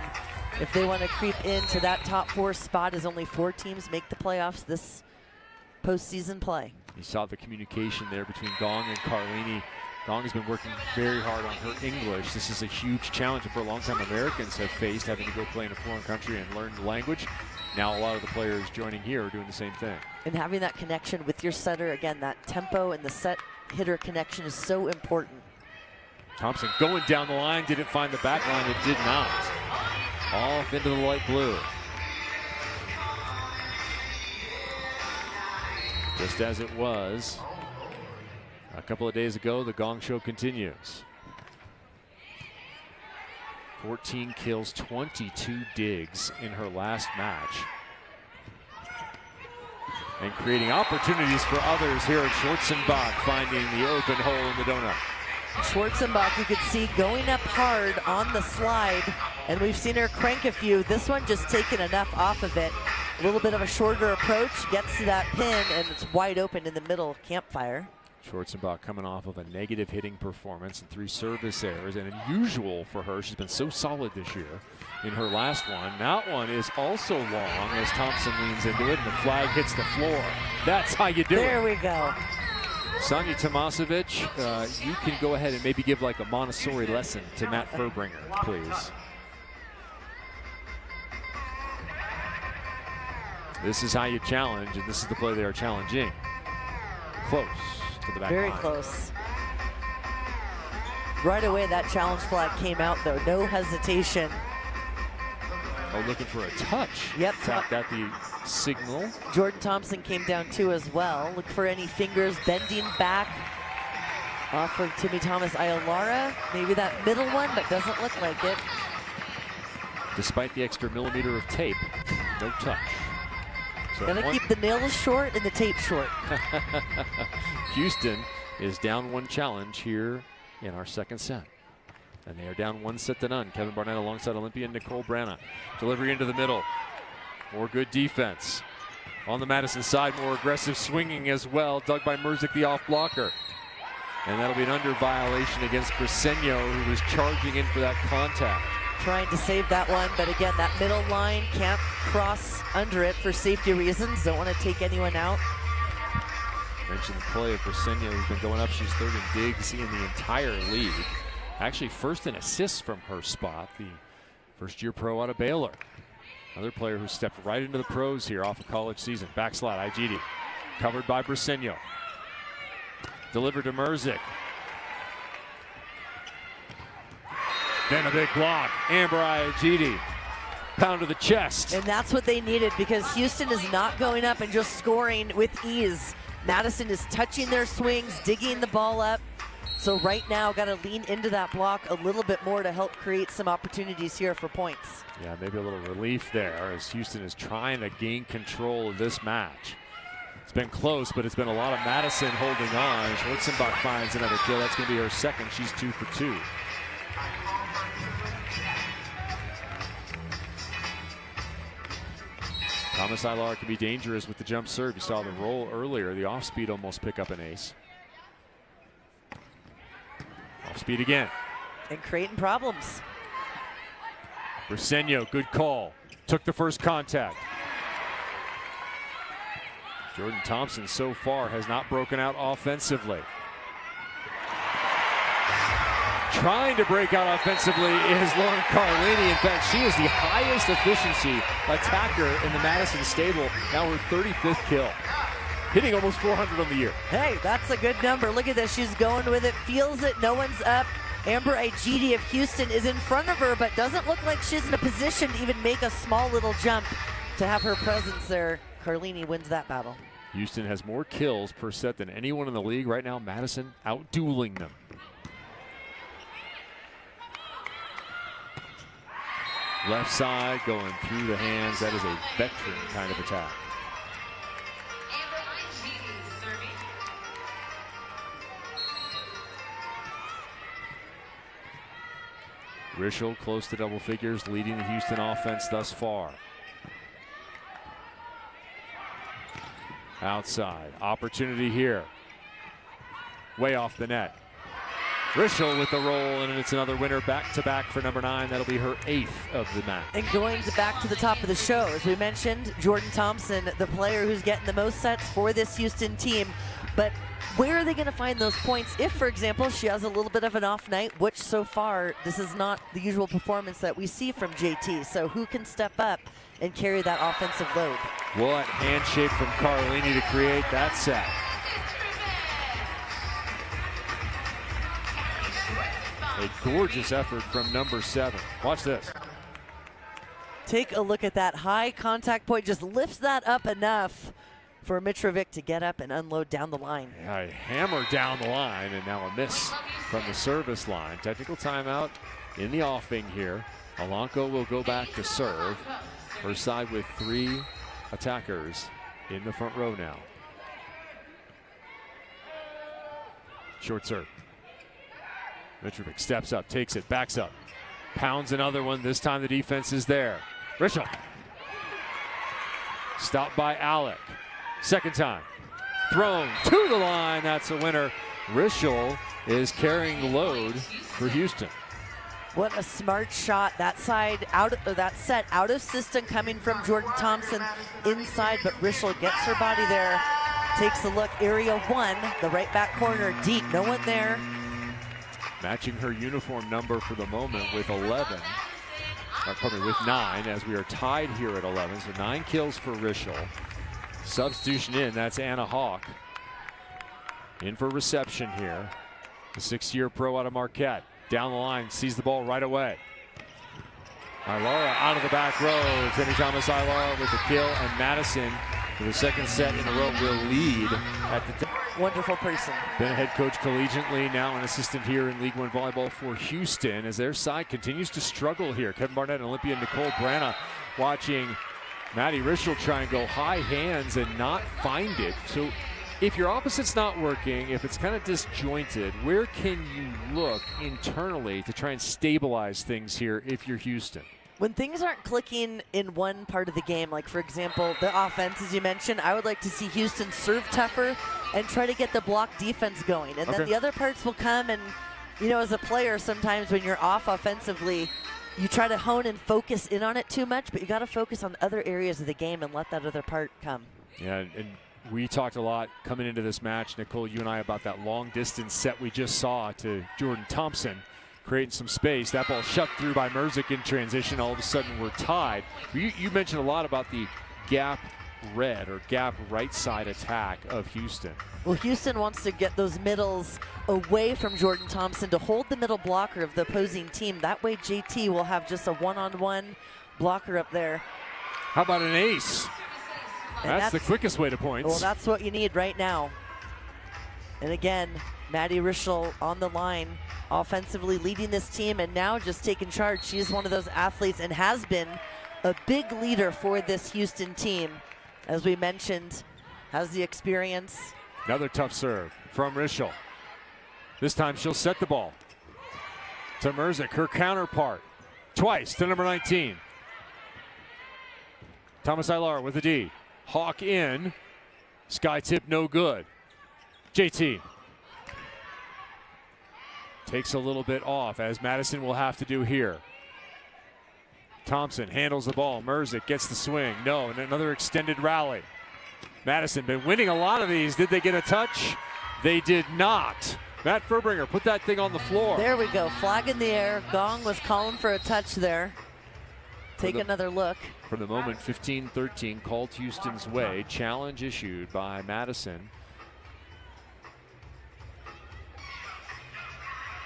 If they want to creep into that top 4 spot, as only 4 teams make the playoffs this postseason play. You saw the communication there between Gong and Carlini. Gong has been working very hard on her English. This is a huge challenge for a long time Americans have faced, having to go play in a foreign country and learn the language. Now a lot of the players joining here are doing the same thing. And having that connection with your setter, again, that tempo and the set hitter connection is so important. Thompson going down the line, didn't find the back line, it did not. Off into the light blue. Just as it was a couple of days ago, the Gong Show continues. 14 kills, 22 digs in her last match. And creating opportunities for others here at Schwarzenbach, finding the open hole in the donut. Schwarzenbach, you could see going up hard on the slide, and we've seen her crank a few. This one just taking enough off of it. A little bit of a shorter approach, gets to that pin, and it's wide open in the middle campfire. Schwarzenbach coming off of a negative hitting performance and 3 service errors, and unusual for her. She's been so solid this year in her last one. That one is also long as Thompson leans into it, and the flag hits the floor. That's how you do it. There we go. Sonia Tomasevic, you can go ahead and maybe give like a Montessori lesson to Matt Furbringer, please. This is how you challenge, and this is the play they are challenging. Close to the back Very line. close. Right away, that challenge flag came out, though. No hesitation. Oh, looking for a touch. Yep. Tapped at the signal. Jordan Thompson came down too as well. Look for any fingers bending back off of Timmy Thomas Ayala. Maybe that middle one, but doesn't look like it. Despite the extra millimeter of tape, no touch. So Gotta keep the nails short and the tape short. Houston is down 1 challenge here in our second set. And they are down 1-0. Kevin Barnett alongside Olympian Nicole Branna. Delivery into the middle. More good defense. On the Madison side, more aggressive swinging as well. Dug by Merzick, the off blocker. And that'll be an under violation against Briseño, who was charging in for that contact. Trying to save that one, but again, that middle line can't cross under it for safety reasons. Don't want to take anyone out. Mentioned the play of Briseño, who's been going up. She's third in digs in the entire league. Actually first in assists from her spot, the first-year pro out of Baylor. Another player who stepped right into the pros here off a college season. Backslide, Igidi, covered by Briseño. Delivered to Merzick. Then a big block. Amber Igidi, pound to the chest. And that's what they needed, because Houston is not going up and just scoring with ease. Madison is touching their swings, digging the ball up. So right now, got to lean into that block a little bit more to help create some opportunities here for points. Yeah, maybe a little relief there as Houston is trying to gain control of this match. It's been close, but it's been a lot of Madison holding on. Schwarzenbach finds another kill. That's going to be her second. She's 2 for 2. Thomas Ilar can be dangerous with the jump serve. You saw the roll earlier. The off speed almost pick up an ace. Off speed again. And creating problems. Briseño, good call. Took the first contact. Jordan Thompson so far has not broken out offensively. Trying to break out offensively is Lauren Carlini. In fact, she is the highest efficiency attacker in the Madison stable. Now her 35th kill. Hitting almost 400 on the year. Hey, that's a good number. Look at this. She's going with it, feels it. No one's up. Amber Igidi of Houston is in front of her, but doesn't look like she's in a position to even make a small little jump to have her presence there. Carlini wins that battle. Houston has more kills per set than anyone in the league right now. Madison out-dueling them. Left side going through the hands. That is a veteran kind of attack. Rischel close to double figures, leading the Houston offense thus far. Outside, opportunity here. Way off the net. Rischel with the roll, and it's another winner back-to-back for number 9. That'll be her 8th of the match. And going back to the top of the show, as we mentioned, Jordan Thompson, the player who's getting the most sets for this Houston team. But where are they going to find those points if, for example, she has a little bit of an off night, which so far, this is not the usual performance that we see from JT. So who can step up and carry that offensive load? What handshake from Carlini to create that set. A gorgeous effort from number 7. Watch this. Take a look at that high contact point. Just lifts that up enough for Mitrovic to get up and unload down the line. Yeah, a hammer down the line, and now a miss from the service line. Technical timeout in the offing here. Alanko will go back to serve. Her side with 3 attackers in the front row now. Short serve. Mitrovic steps up, takes it, backs up, pounds another one. This time the defense is there. Rischel. Stopped by Alec. Second time. Thrown to the line. That's a winner. Rischel is carrying the load for Houston. What a smart shot. That side out, that set out of system coming from Jordan Thompson inside, but Rischel gets her body there. Takes a look. Area 1, the right back corner, deep. No one there. Matching her uniform number for the moment with 11. Pardon me, with 9, as we are tied here at 11. So 9 kills for Rischel. Substitution in, that's Anna Hawk. In for reception here. The 6-year pro out of Marquette. Down the line, sees the ball right away. Ilara out of the back row. Timmy Thomas Ilara with the kill, and Madison for the second set in a row will lead at the Wonderful person. Been a head coach collegiately, now an assistant here in League One Volleyball for Houston as their side continues to struggle here. Kevin Barnett and Olympia Nicole Brana watching Maddie Rischel try and go high hands and not find it. So if your opposite's not working, if it's kind of disjointed, where can you look internally to try and stabilize things here if you're Houston? When things aren't clicking in one part of the game, like for example, the offense, as you mentioned, I would like to see Houston serve tougher and try to get the block defense going. And then the other parts will come, and you know, as a player, sometimes when you're off offensively, you try to hone and focus in on it too much, but you got to focus on other areas of the game and let that other part come. Yeah, and we talked a lot coming into this match, Nicole, you and I, about that long distance set we just saw to Jordan Thompson, creating some space. That ball shut through by Merzick in transition. All of a sudden we're tied. You mentioned a lot about the gap red or gap right side attack of Houston. Well, Houston wants to get those middles away from Jordan Thompson to hold the middle blocker of the opposing team. That way JT will have just a one-on-one blocker up there. How about an ace? That's the quickest way to points. Well, that's what you need right now. And again, Maddie Rischel on the line, offensively leading this team and now just taking charge. She is one of those athletes and has been a big leader for this Houston team. As we mentioned, has the experience. Another tough serve from Rischel. This time she'll set the ball to Merzick, her counterpart, twice to number 19. Thomas Ilar with the D. Hawk in. Sky tip no good. JT takes a little bit off, as Madison will have to do here. Thompson handles the ball. Merzick gets the swing. No, and another extended rally. Madison been winning a lot of these. Did they get a touch? They did not. Matt Furbringer put that thing on the floor. There we go. Flag in the air. Gong was calling for a touch there. Take another look. For the moment, 15-13 called Houston's way. Challenge issued by Madison.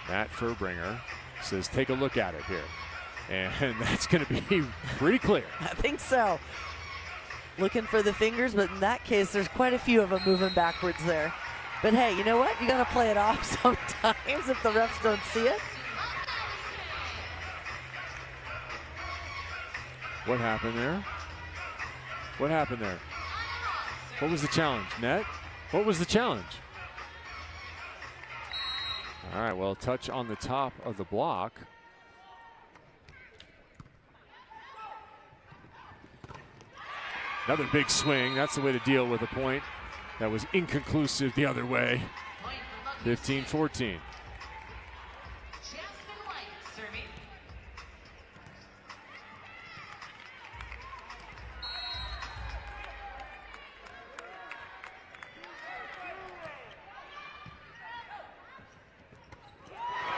Matt Furbringer says, take a look at it here. And that's going to be pretty clear. I think so. Looking for the fingers, but in that case, there's quite a few of them moving backwards there. But hey, you know what? You got to play it off sometimes if the refs don't see it. What happened there? What happened there? What was the challenge? Net? What was the challenge? All right, well, touch on the top of the block. Another big swing. That's the way to deal with a point that was inconclusive the other way. 15-14.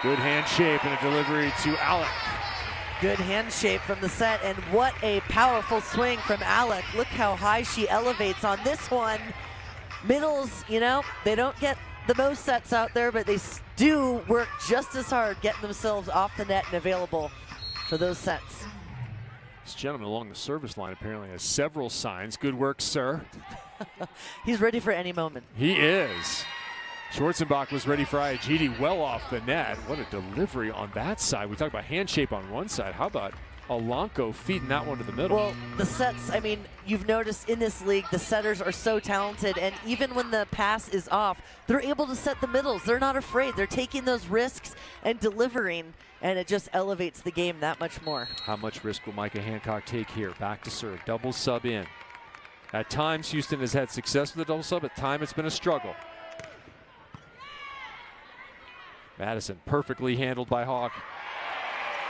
Good hand shape and a delivery to Alec. Good hand shape from the set, and what a powerful swing from Alec. Look how high she elevates on this one. Middles, you know, they don't get the most sets out there, but they do work just as hard getting themselves off the net and available for those sets. This gentleman along the service line apparently has several signs. Good work, sir. He's ready for any moment. He is. Schwarzenbach was ready for Iagidi, well off the net. What a delivery on that side. We talked about hand shape on one side. How about Alanko feeding that one to the middle? Well, the sets, I mean, you've noticed in this league, the setters are so talented, and even when the pass is off, they're able to set the middles. They're not afraid. They're taking those risks and delivering, and it just elevates the game that much more. How much risk will Micah Hancock take here? Back to serve, double sub in. At times, Houston has had success with the double sub. At times, it's been a struggle. Madison perfectly handled by Hawk.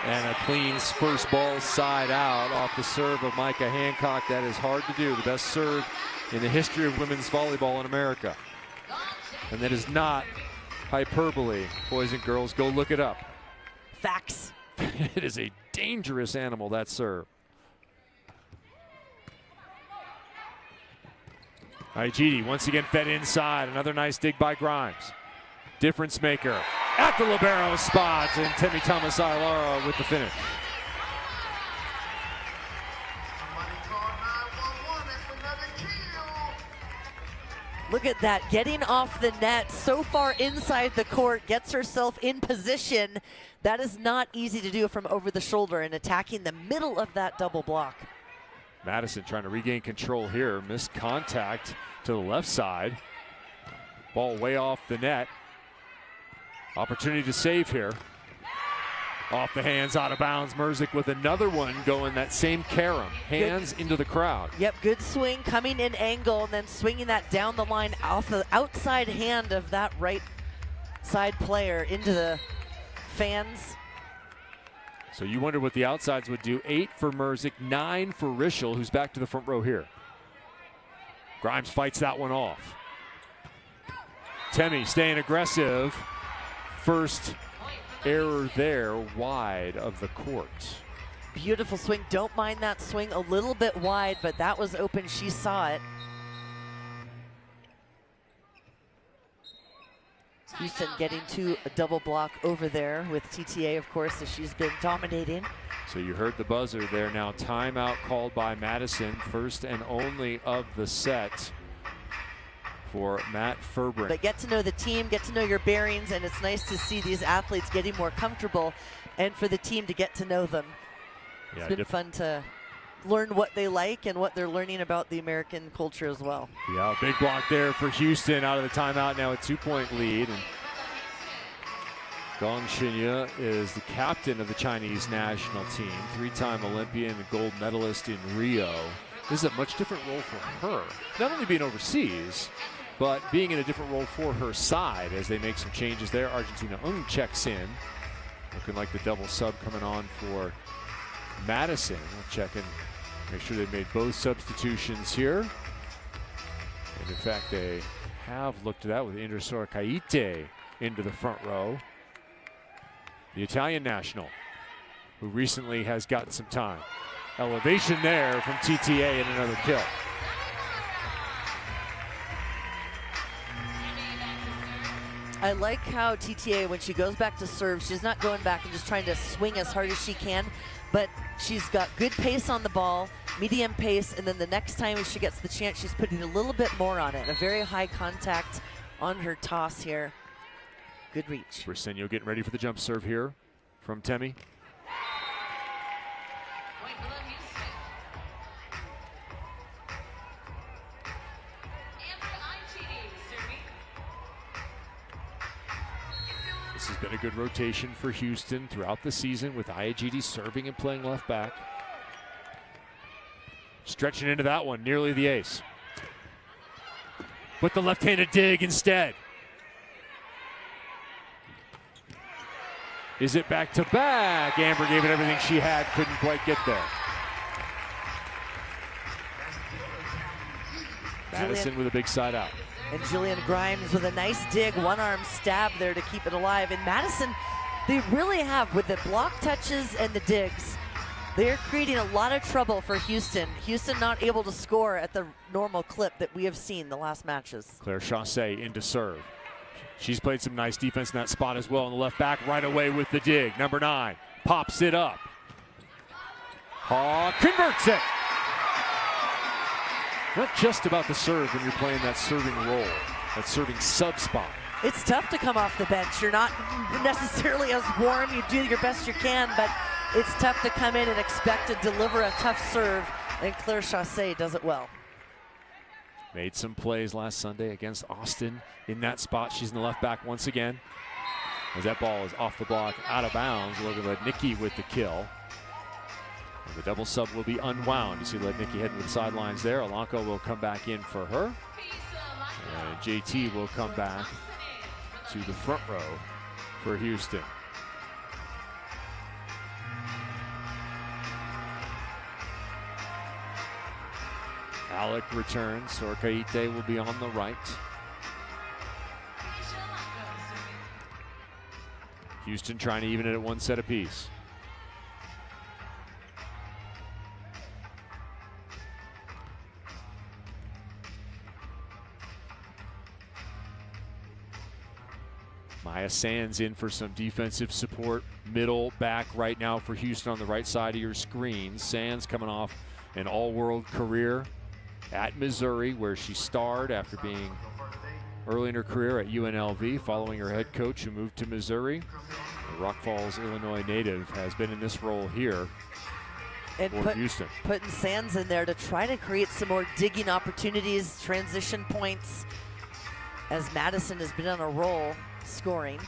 And a clean first ball side out off the serve of Micah Hancock. That is hard to do. The best serve in the history of women's volleyball in America. And that is not hyperbole. Boys and girls, go look it up. Facts. It is a dangerous animal, that serve. Iagidi once again fed inside. Another nice dig by Grimes. Difference maker at the libero spot, and Temi Thomas Ilara with the finish. Look at that, getting off the net so far inside the court, gets herself in position. That is not easy to do from over the shoulder and attacking the middle of that double block. Madison trying to regain control here. Missed contact to the left side. Ball way off the net. Opportunity to save here. Off the hands, out of bounds. Merzik with another one going that same carom. Hands into the crowd. Yep, good swing, coming in angle, and then swinging that down the line off the outside hand of that right side player into the fans. So you wonder what the outsides would do. 8 for Merzik, 9 for Rischel, who's back to the front row here. Grimes fights that one off. Temi staying aggressive. First error there, wide of the court. Beautiful swing. Don't mind that swing, a little bit wide, but that was open. She saw it. Houston getting to a double block over there with TTA, of course, as she's been dominating. So you heard the buzzer there. Now timeout called by Madison, first and only of the set for Matt Ferbring. But get to know the team, get to know your bearings, and it's nice to see these athletes getting more comfortable and for the team to get to know them. Yeah, it's been fun to learn what they like and what they're learning about the American culture as well. Yeah, big block there for Houston out of the timeout. Now a 2-point lead. And Gong Xinye is the captain of the Chinese national team, 3-time Olympian and gold medalist in Rio. This is a much different role for her, not only being overseas, but being in a different role for her side as they make some changes there. Argentina Ung checks in, looking like the double sub coming on for Madison. We'll check and make sure they've made both substitutions here. And in fact, they have looked at that with Indra Kaite into the front row. The Italian national, who recently has gotten some time. Elevation there from TTA and another kill. I like how TTA, when she goes back to serve, she's not going back and just trying to swing as hard as she can, but she's got good pace on the ball, medium pace, and then the next time she gets the chance, she's putting a little bit more on it. A very high contact on her toss here. Good reach. Briseño getting ready for the jump serve here from Temi. This has been a good rotation for Houston throughout the season with IAGD serving and playing left back. Stretching into that one, nearly the ace. With the left-handed dig instead. Is it back to back? Amber gave it everything she had, couldn't quite get there. Madison with a big side out. And Jillian Grimes with a nice dig, one-arm stab there to keep it alive. And Madison, they really have, with the block touches and the digs, they're creating a lot of trouble for Houston. Houston not able to score at the normal clip that we have seen the last matches. Claire Chassé into serve. She's played some nice defense in that spot as well on the left back, right away with the dig. Number 9 pops it up. Haw converts it. Not just about the serve when you're playing that serving role, that serving sub spot. It's tough to come off the bench. You're not necessarily as warm. You do your best you can, but it's tough to come in and expect to deliver a tough serve, and Claire Chassé does it well. Made some plays last Sunday against Austin in that spot. She's in the left back once again. As that ball is off the block, out of bounds. Logan Lednicki with the kill. And the double sub will be unwound. You see Lednicki heading to the sidelines there. Alanko will come back in for her. And JT will come back to the front row for Houston. Alec returns. Sorkaite will be on the right. Houston trying to even it at one set apiece. Maya Sands in for some defensive support. Middle back right now for Houston on the right side of your screen. Sands coming off an all-world career at Missouri, where she starred after being early in her career at UNLV, following her head coach who moved to Missouri. The Rock Falls, Illinois native has been in this role here and for Houston. Putting Sands in there to try to create some more digging opportunities, transition points, as Madison has been on a roll scoring.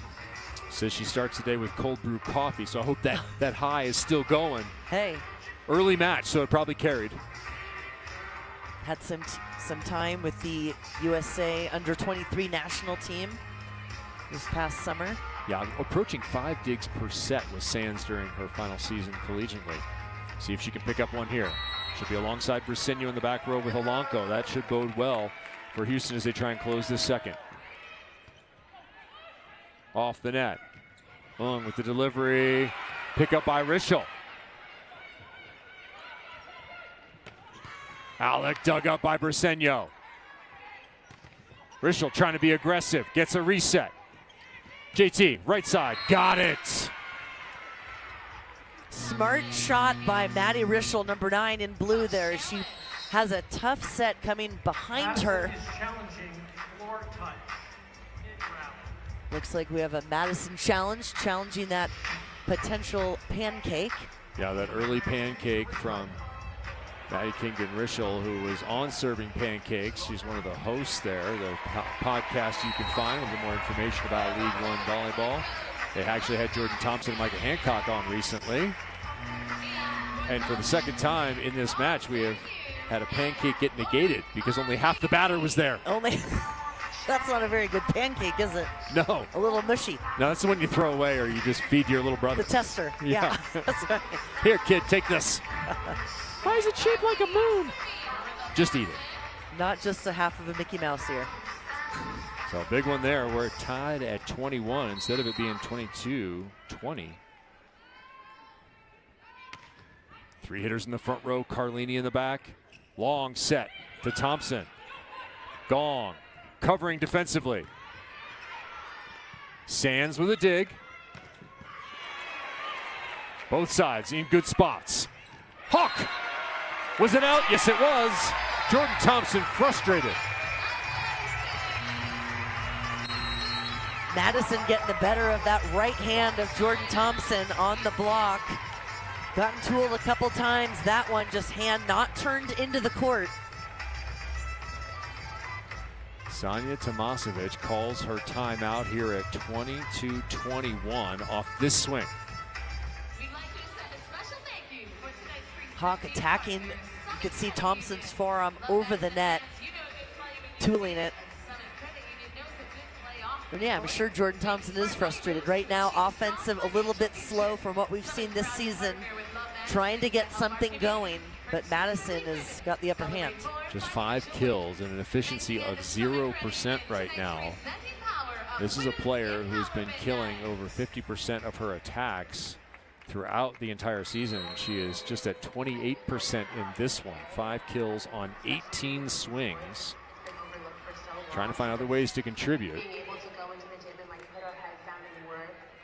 Says she starts the day with cold brew coffee, so I hope that high is still going. Hey. Early match, so it probably carried. Had some time with the USA under-23 national team this past summer. Yeah, approaching 5 digs per set with Sands during her final season collegiately. See if she can pick up one here. She'll be alongside Briseño in the back row with Olanco. That should bode well for Houston as they try and close this second. Off the net. Ung with the delivery. Pick up by Rischel. Alec dug up by Briseño. Rischel trying to be aggressive. Gets a reset. JT, right side. Got it. Smart shot by Maddie Rischel, number 9 in blue there. She has a tough set coming behind her. Looks like we have a Madison challenge, challenging that potential pancake. Yeah, that early pancake from Maddie Kingdon Rischel, who was on Serving Pancakes. She's one of the hosts there, the podcast you can find with more information about League One volleyball. They actually had Jordan Thompson and Micah Hancock on recently. And for the second time in this match, we have had a pancake get negated because only half the batter was there. That's not a very good pancake, is it? No. A little mushy. No, that's the one you throw away or you just feed to your little brother. The tester. Yeah. That's right. Here, kid, take this. Why is it shaped like a moon? Just eat it. Not just a half of a Mickey Mouse here. So a big one there. We're tied at 21 instead of it being 22-20. 3 hitters in the front row. Carlini in the back. Long set to Thompson. Gong. Covering defensively. Sands with a dig. Both sides in good spots. Hawk! Was it out? Yes, it was. Jordan Thompson frustrated. Madison getting the better of that right hand of Jordan Thompson on the block. Gotten tooled a couple times. That one just hand not turned into the court. Sonia Tomasevic calls her timeout here at 22-21 off this swing. Hawk attacking. You could see Thompson's forearm over the net, tooling it. And yeah, I'm sure Jordan Thompson is frustrated. Right now, offensive a little bit slow from what we've seen this season. Trying to get something going, but Madison has got the upper hand. Just 5 kills and an efficiency of 0% right now. This is a player who's been killing over 50% of her attacks throughout the entire season. She is just at 28% in this one. 5 kills on 18 swings. Trying to find other ways to contribute.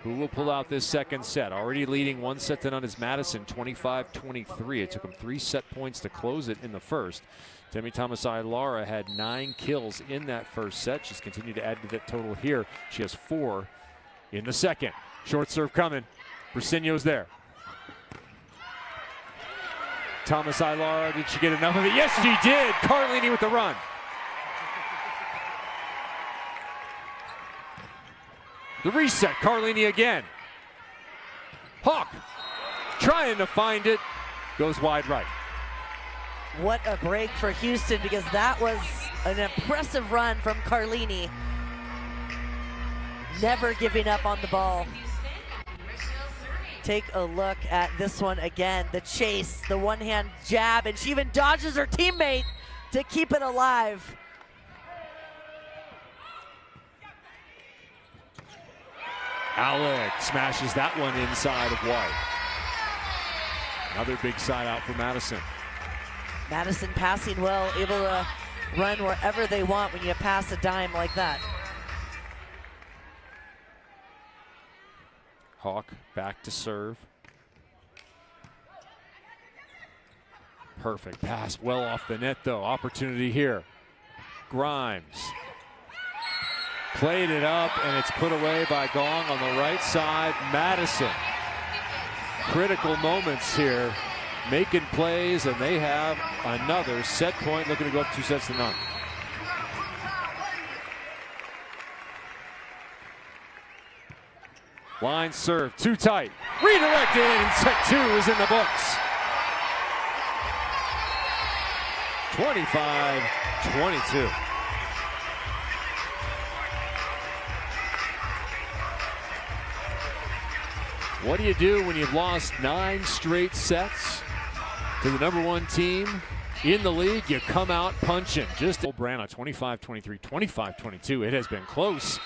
Who will pull out this second set? Already leading 1-0 is Madison, 25-23. It took him 3 set points to close it in the first. Demi Thomas-Ailara had 9 kills in that first set. She's continued to add to that total here. She has 4 in the second. Short serve coming. Briseño's there. Thomas-Ailara, did she get enough of it? Yes, she did. Carlini with the run. The reset, Carlini again. Hawk trying to find it. Goes wide right. What a break for Houston, because that was an impressive run from Carlini. Never giving up on the ball. Take a look at this one again. The chase, the one-hand jab, and she even dodges her teammate to keep it alive. Alec smashes that one inside of White. Another big side out for Madison. Madison passing well, able to run wherever they want when you pass a dime like that. Hawk back to serve. Perfect pass, well off the net though. Opportunity here. Grimes. Played it up and it's put away by Gong on the right side. Madison. Critical moments here. Making plays, and they have another set point, looking to go up 2-0. Line serve, too tight. Redirected, and set 2 is in the books. 25-22. What do you do when you've lost 9 straight sets to the #1 team in the league? You come out punching. Just Brana 25-23, 25-22. It has been close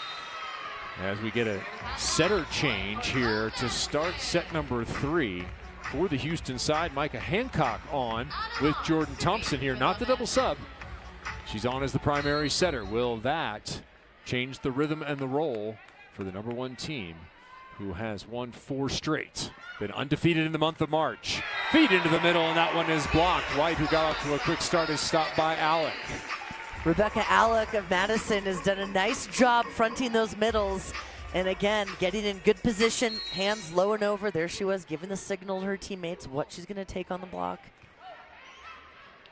as we get a setter change here to start set number 3 for the Houston side. Micah Hancock on with Jordan Thompson here, not the double sub. She's on as the primary setter. Will that change the rhythm and the role for the #1 team, who has won 4 straight? Been undefeated in the month of March. Feed into the middle, and that one is blocked. White, who got off to a quick start, is stopped by Alec. Rebecca Alec of Madison has done a nice job fronting those middles. And again, getting in good position, hands low and over. There she was, giving the signal to her teammates what she's going to take on the block.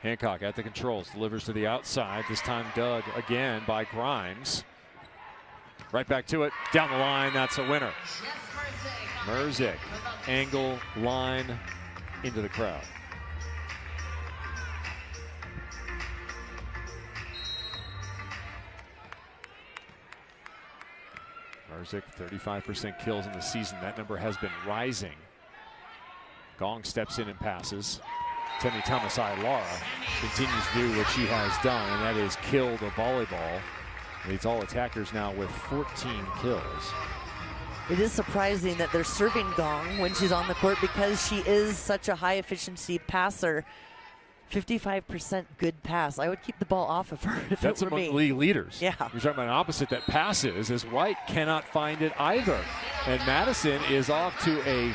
Hancock at the controls, delivers to the outside. This time dug again by Grimes. Right back to it, down the line, that's a winner. Merzick, angle, line, into the crowd. Merzick, 35% kills in the season. That number has been rising. Gong steps in and passes. Temi Thomas-Lara continues to do what she has done, and that is kill the volleyball. Leads all attackers now with 14 kills. It is surprising that they're serving Gong when she's on the court because she is such a high efficiency passer. 55% good pass. I would keep the ball off of her if That's it were me. among league leaders. Yeah. You're talking about an opposite that passes, as White cannot find it either. And Madison is off to a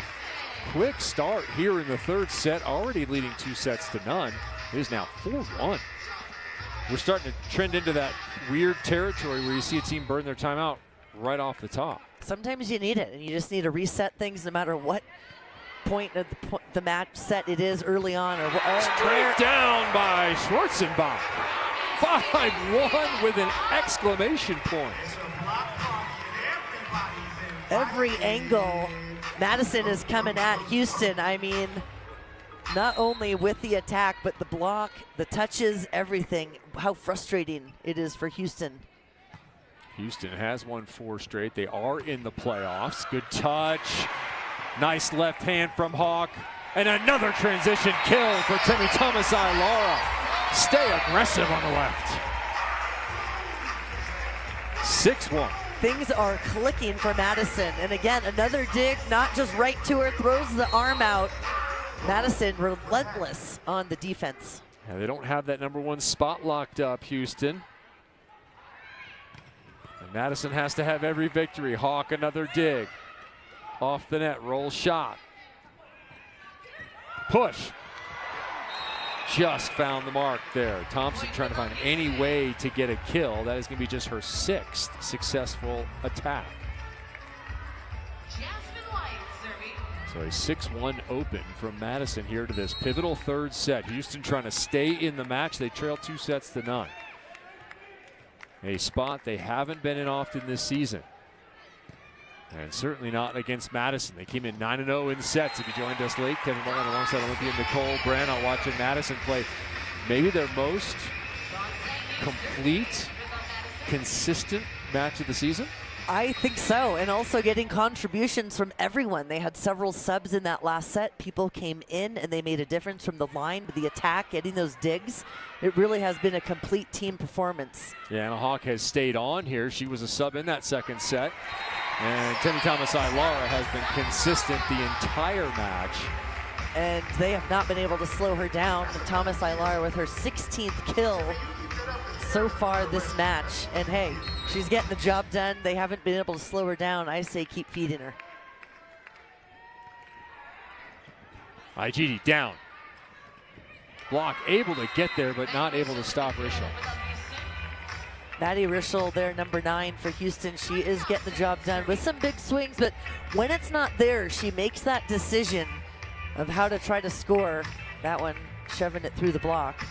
quick start here in the 3rd set, already leading 2 sets to none. It is now 4-1. We're starting to trend into that weird territory where you see a team burn their timeout right off the top. Sometimes you need it, and you just need to reset things no matter what point of the match set it is early on. Or Straight down by Schwarzenbach. 5-1 with an exclamation point. Every angle Madison is coming at Houston. I mean, not only with the attack, but the block, the touches, everything. How frustrating it is for Houston. Houston has won 4 straight. They are in the playoffs. Good touch. Nice left hand from Hawk. And another transition kill for Temi Thomas-Lara. Stay aggressive on the left. 6-1. Things are clicking for Madison. And again, another dig, not just right to her, throws the arm out. Madison relentless on the defense. Yeah, they don't have that #1 spot locked up, Houston. And Madison has to have every victory. Hawk, another dig. Off the net, roll shot. Push. Just found the mark there. Thompson trying to find any way to get a kill. That is going to be just her 6th successful attack. So a 6-1 open from Madison here to this pivotal 3rd set. Houston trying to stay in the match. They trail 2 sets to none. A spot they haven't been in often this season. And certainly not against Madison. They came in 9-0 in sets. If you joined us late, Kevin Mullen alongside Olympian Nicole Brana watching Madison play maybe their most complete, consistent match of the season. I think so, and also getting contributions from everyone. They had several subs in that last set. People came in and they made a difference from the line to the attack, getting those digs. It really has been a complete team performance. Yeah, Anna Hawk has stayed on here. She was a sub in that 2nd set. And Temi Thomas-Lara has been consistent the entire match. And they have not been able to slow her down. Thomas-Lara with her 16th kill so far this match. And hey, she's getting the job done. They haven't been able to slow her down. I say keep feeding her. Igidi down. Block able to get there, but not able to stop Rischel. Maddie Rischel there, #9 for Houston. She is getting the job done with some big swings, but when it's not there, she makes that decision of how to try to score. That one, shoving it through the block.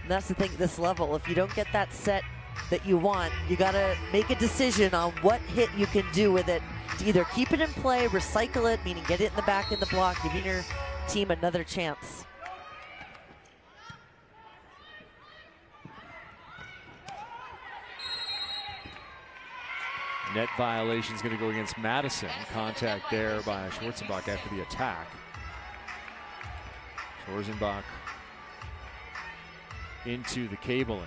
And that's the thing at this level. If you don't get that set that you want, you got to make a decision on what hit you can do with it to either keep it in play, recycle it, meaning get it in the back in the block, giving your team another chance. Net violation is going to go against Madison. Contact there by Schwarzenbach after the attack. Schwarzenbach into the cabling.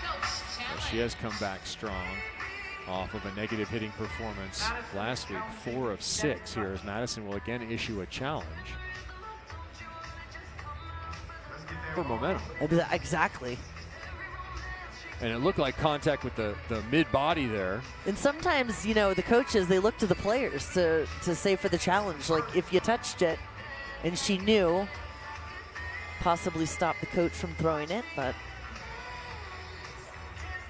Well, she has come back strong off of a negative hitting performance last week. 4 of 6 here as Madison will again issue a challenge for momentum. Exactly. And it looked like contact with the mid-body there. And sometimes, you know, the coaches, they look to the players to say for the challenge. Like, if you touched it and she knew, possibly stop the coach from throwing it, but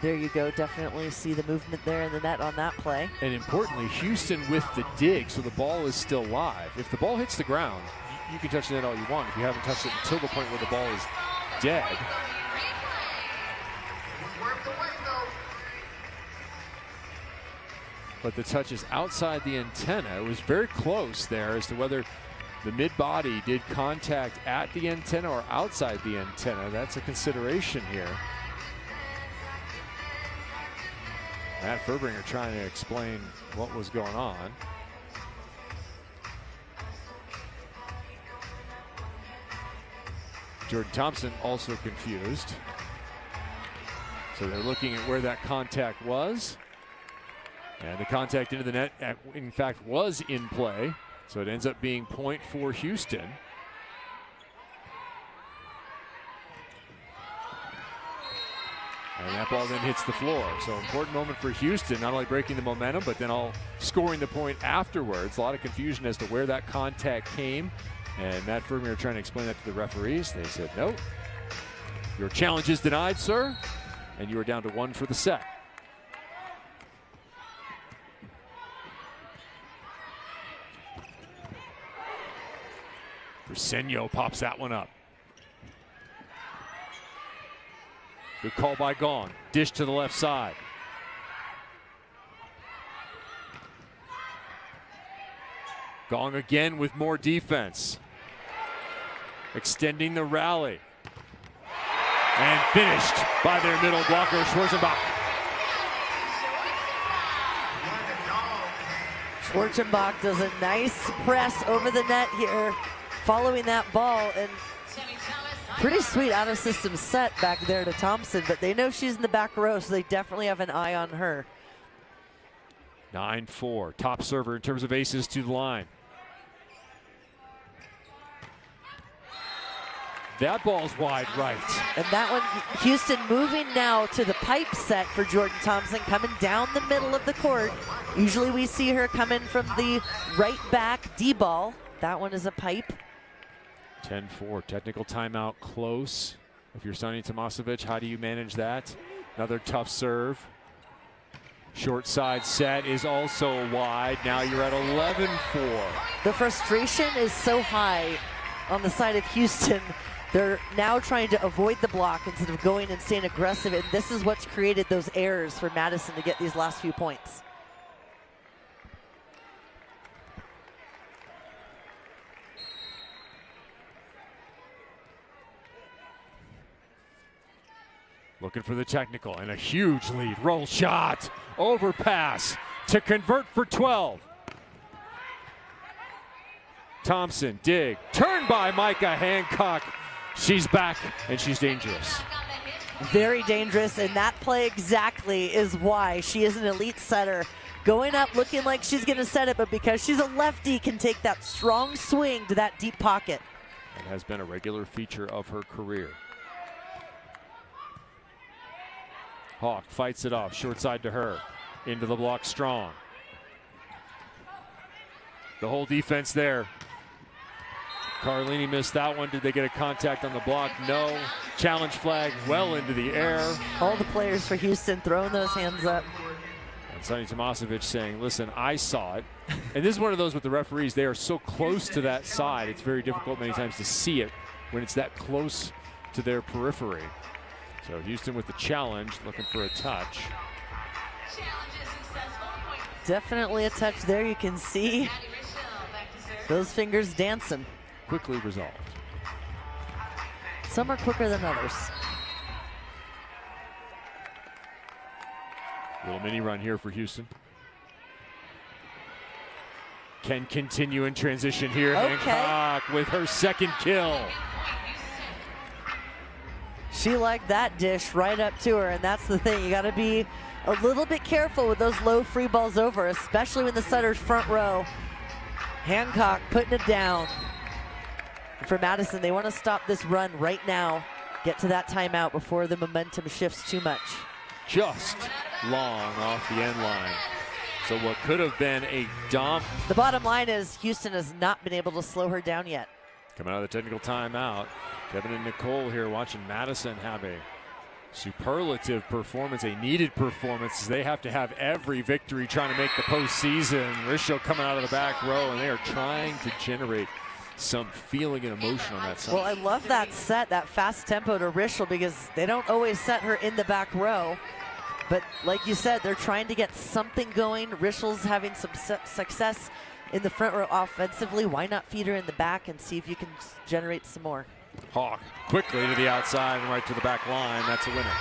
there you go. Definitely see the movement there in the net on that play. And importantly, Houston with the dig, so the ball is still live. If the ball hits the ground, you can touch the net all you want. If you haven't touched it until the point where the ball is dead, but the touch is outside the antenna. It was very close there as to whether the mid-body did contact at the antenna or outside the antenna. That's a consideration here. Matt Furbringer trying to explain what was going on. Jordan Thompson also confused. So they're looking at where that contact was. And the contact into the net, in fact, was in play. So it ends up being point for Houston. And that ball then hits the floor. So important moment for Houston, not only breaking the momentum, but then all scoring the point afterwards. A lot of confusion as to where that contact came. And Matt Furbringer trying to explain that to the referees. They said, no, your challenge is denied, sir. And you are down to 1 for the set. Briseño pops that one up. Good call by Gong. Dish to the left side. Gong again with more defense. Extending the rally. And finished by their middle blocker, Schwarzenbach. Schwarzenbach does a nice press over the net here, following that ball, and pretty sweet out-of-system set back there to Thompson, but they know she's in the back row, so they definitely have an eye on her. 9-4, top server in terms of aces to the line. That ball's wide right. And that one, Houston moving now to the pipe set for Jordan Thompson, coming down the middle of the court. Usually we see her coming from the right back D-ball. That one is a pipe. 10-4, technical timeout close. If you're Sonny Tomasevic, how do you manage that? Another tough serve. Short side set is also wide. Now you're at 11-4. The frustration is so high on the side of Houston. They're now trying to avoid the block instead of going and staying aggressive, and this is what's created those errors for Madison to get these last few points. Looking for the technical and a huge lead. Roll shot, overpass to convert for 12. Thompson, dig, turned by Micah Hancock. She's back and she's dangerous. Very dangerous, and that play exactly is why she is an elite setter. Going up looking like she's gonna set it, but because she's a lefty, can take that strong swing to that deep pocket. It has been a regular feature of her career. Hawk fights it off, short side to her. Into the block strong. The whole defense there. Carlini missed that one. Did they get a contact on the block? No. Challenge flag well into the air. All the players for Houston throwing those hands up. And Sonny Tomasevic saying, listen, I saw it. And this is one of those with the referees. They are so close to that side. It's very difficult many times to see it when it's that close to their periphery. So Houston with the challenge, looking for a touch. Definitely a touch there. You can see those fingers dancing. Quickly resolved. Some are quicker than others. Little mini run here for Houston. Can continue in transition here. Okay. Hancock with her second kill. She liked that dish right up to her, and that's the thing. You got to be a little bit careful with those low free balls over, especially when the setter's front row. Hancock putting it down. And for Madison, they want to stop this run right now. Get to that timeout before the momentum shifts too much. Just long off the end line. So what could have been a dump. The bottom line is Houston has not been able to slow her down yet. Coming out of the technical timeout, Kevin and Nicole here watching Madison have a superlative performance, a needed performance. They have to have every victory trying to make the postseason. Rischel coming out of the back row, and they are trying to generate some feeling and emotion on that side. Well, I love that set, that fast tempo to Rischel, because they don't always set her in the back row. But like you said, they're trying to get something going. Rischel's having some success in the front row offensively. Why not feed her in the back and see if you can generate some more? Hawk quickly to the outside and right to the back line. That's a winner.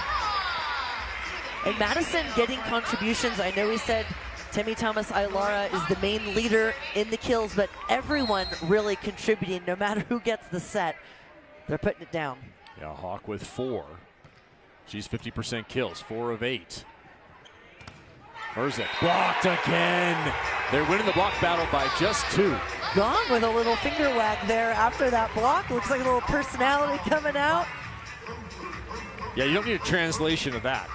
And Madison getting contributions. I know we said Timmy Thomas Aylara is the main leader in the kills, but everyone really contributing, no matter who gets the set. They're putting it down. Yeah, Hawk with 4. She's 50% kills, 4 of 8. Herzig blocked again. They're winning the block battle by just 2. Gong with a little finger wag there after that block. Looks like a little personality coming out. Yeah, you don't need a translation of that.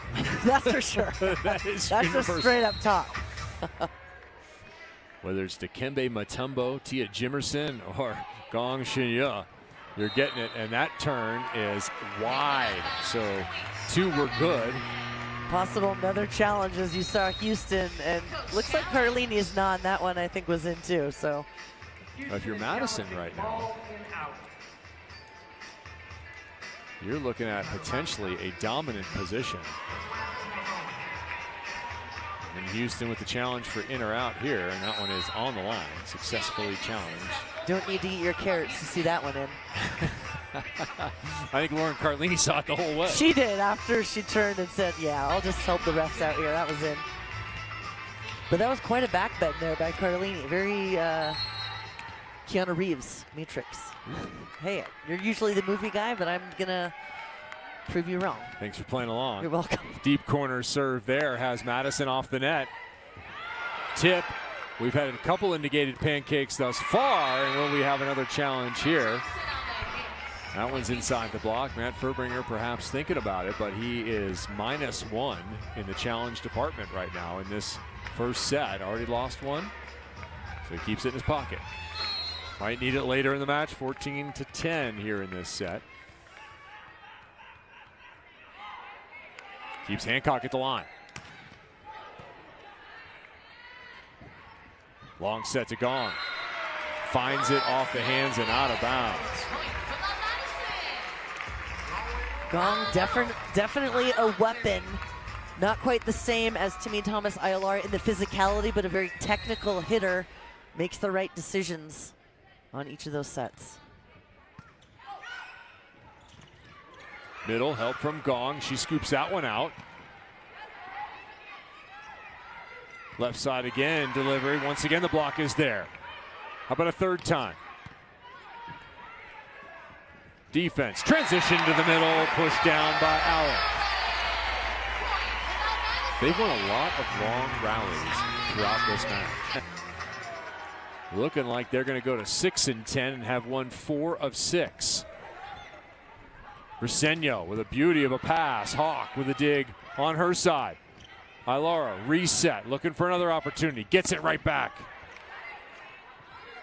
That's for sure. That is That's just straight up talk. Whether it's Dikembe Mutombo, Tia Jimerson, or Gong Shinya, you're getting it, and that turn is wide. So 2 were good. Possible another challenge as you saw Houston, and looks like Carlini's non. That one I think was in too. So if you're Madison right now, you're looking at potentially a dominant position. And Houston with the challenge for in or out here, and that one is on the line, successfully challenged. Don't need to eat your carrots to see that one in. I think Lauren Carlini saw it the whole way. She did after she turned and said, yeah, I'll just help the refs out here. That was in. But that was quite a back bend there by Carlini. Very Keanu Reeves Matrix. Hey, you're usually the movie guy, but I'm going to prove you wrong. Thanks for playing along. You're welcome. Deep corner serve there has Madison off the net. Tip. We've had a couple indicated pancakes thus far, and will we have another challenge here? That one's inside the block. Matt Furbringer perhaps thinking about it, but he is -1 in the challenge department right now in this first set. Already lost one, so he keeps it in his pocket. Might need it later in the match. 14-10 here in this set. Keeps Hancock at the line. Long set to Gong. Finds it off the hands and out of bounds. Gong definitely a weapon. Not quite the same as Timmy Thomas Aylara in the physicality, but a very technical hitter. Makes the right decisions on each of those sets. Middle, help from Gong. She scoops that one out. Left side again, delivery. Once again, the block is there. How about a third time? Defense, transition to the middle, pushed down by Allen. They've won a lot of long rallies throughout this match. Looking like they're going to go to 6-10 and have won 4 of 6. Briseño with a beauty of a pass. Hawk with a dig on her side. Aylara reset, looking for another opportunity. Gets it right back.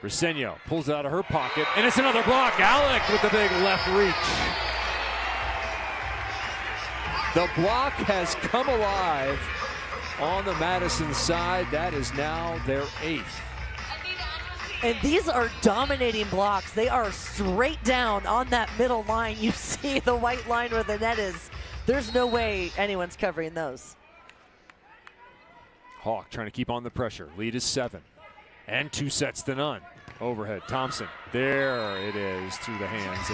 Briseño pulls it out of her pocket, and it's another block. Alec with the big left reach. The block has come alive on the Madison side. That is now their 8th. And these are dominating blocks. They are straight down on that middle line. You see the white line where the net is. There's no way anyone's covering those. Hawk trying to keep on the pressure. Lead is 7. And 2 sets to none. Overhead, Thompson. There it is through the hands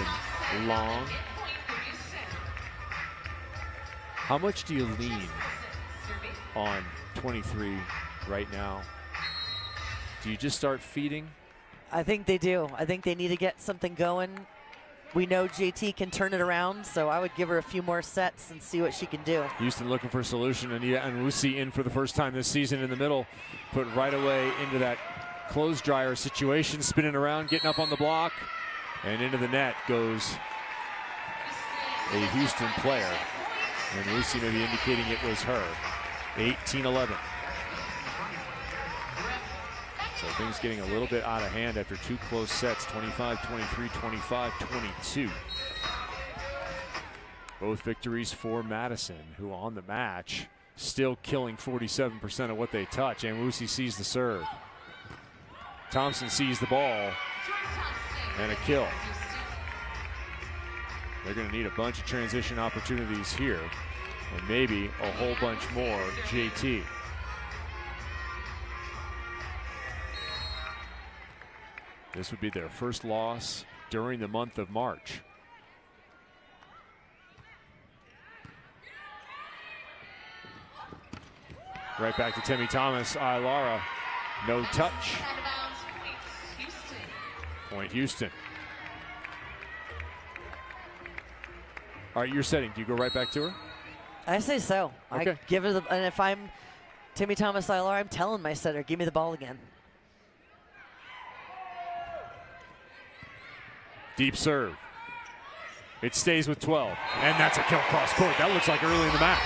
and long. How much do you lean on 23 right now? Do you just start feeding? I think they do. I think they need to get something going. We know JT can turn it around, so I would give her a few more sets and see what she can do. Houston looking for a solution, and Wusi in for the first time this season in the middle. Put right away into that clothes dryer situation, spinning around, getting up on the block, and into the net goes a Houston player. And Wusi maybe indicating it was her. 18-11. So things getting a little bit out of hand after 2 close sets, 25-23, 25-22. Both victories for Madison, who on the match still killing 47% of what they touch. And Wusi sees the serve. Thompson sees the ball and a kill. They're going to need a bunch of transition opportunities here and maybe a whole bunch more JT. This would be their first loss during the month of March. Right back to Timmy Thomas. Ilara, no touch. Point Houston. All right, you're setting. Do you go right back to her? I say so. Okay. I give her the, and if I'm Timmy Thomas Ilar, I'm telling my setter, give me the ball again. Deep serve. It stays with 12. And that's a kill cross court. That looks like early in the match.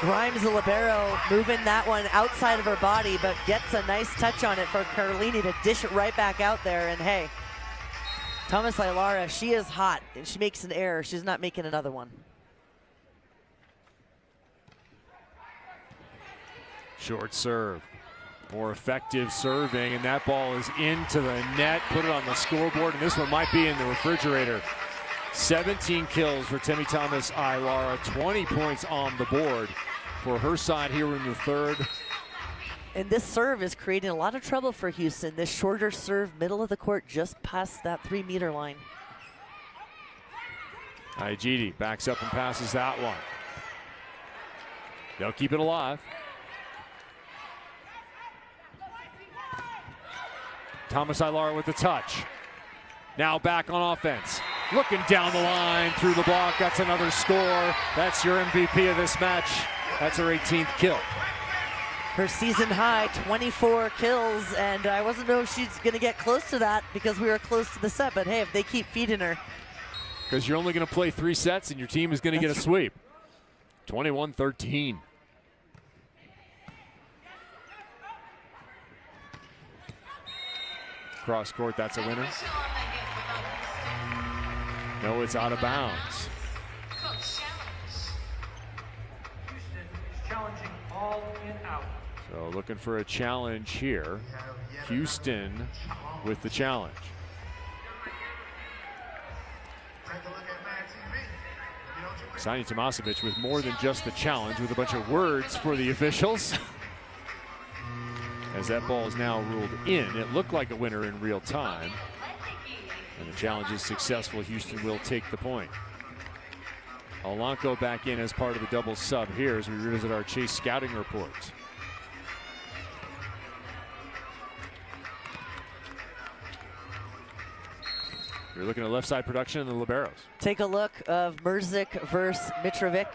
Grimes, the libero, moving that one outside of her body, but gets a nice touch on it for Carlini to dish it right back out there. And hey, Thomas Ilara, she is hot, and she makes an error. She's not making another one. Short serve. More effective serving, and that ball is into the net. Put it on the scoreboard, and this one might be in the refrigerator. 17 kills for Timmy Thomas Ilara, 20 points on the board for her side here in the third. And this serve is creating a lot of trouble for Houston. This shorter serve, middle of the court, just past that 3-meter line. Igidi backs up and passes that one. They'll keep it alive. Thomas Ilara with the touch. Now back on offense. Looking down the line, through the block. That's another score. That's your MVP of this match. That's her 18th kill. Her season high, 24 kills, and I wasn't know if she's going to get close to that because we were close to the set, but hey, if they keep feeding her. Because you're only going to play 3 sets and your team is going to get a sweep. 21-13. Cross court, that's a winner. No, it's out of bounds. Houston is challenging all in out. So looking for a challenge here. Houston with the challenge. Sani Tomasevic with more than just the challenge, with a bunch of words for the officials. As that ball is now ruled in. It looked like a winner in real time. And the challenge is successful. Houston will take the point. Olanko back in as part of the double sub here as we revisit our Chase scouting report. You're looking at left side production in the liberos. Take a look of Mrzik versus Mitrovic.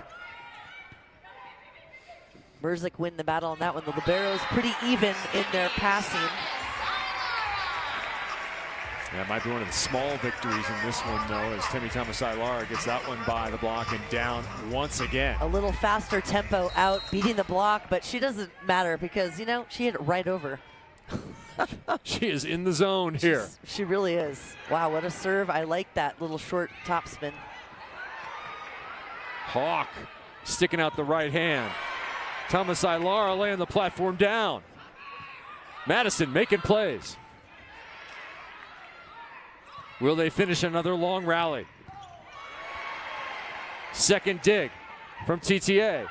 Mrzik win the battle on that one. The liberos pretty even in their passing. That might be one of the small victories in this one, though, as Timmy Thomas Ilara gets that one by the block and down once again. A little faster tempo out, beating the block, but she doesn't matter because, you know, she hit it right over. She is in the zone here. She really is. Wow, what a serve. I like that little short topspin. Hawk sticking out the right hand. Thomas Ilara laying the platform down. Madison making plays. Will they finish another long rally? Second dig from TTA.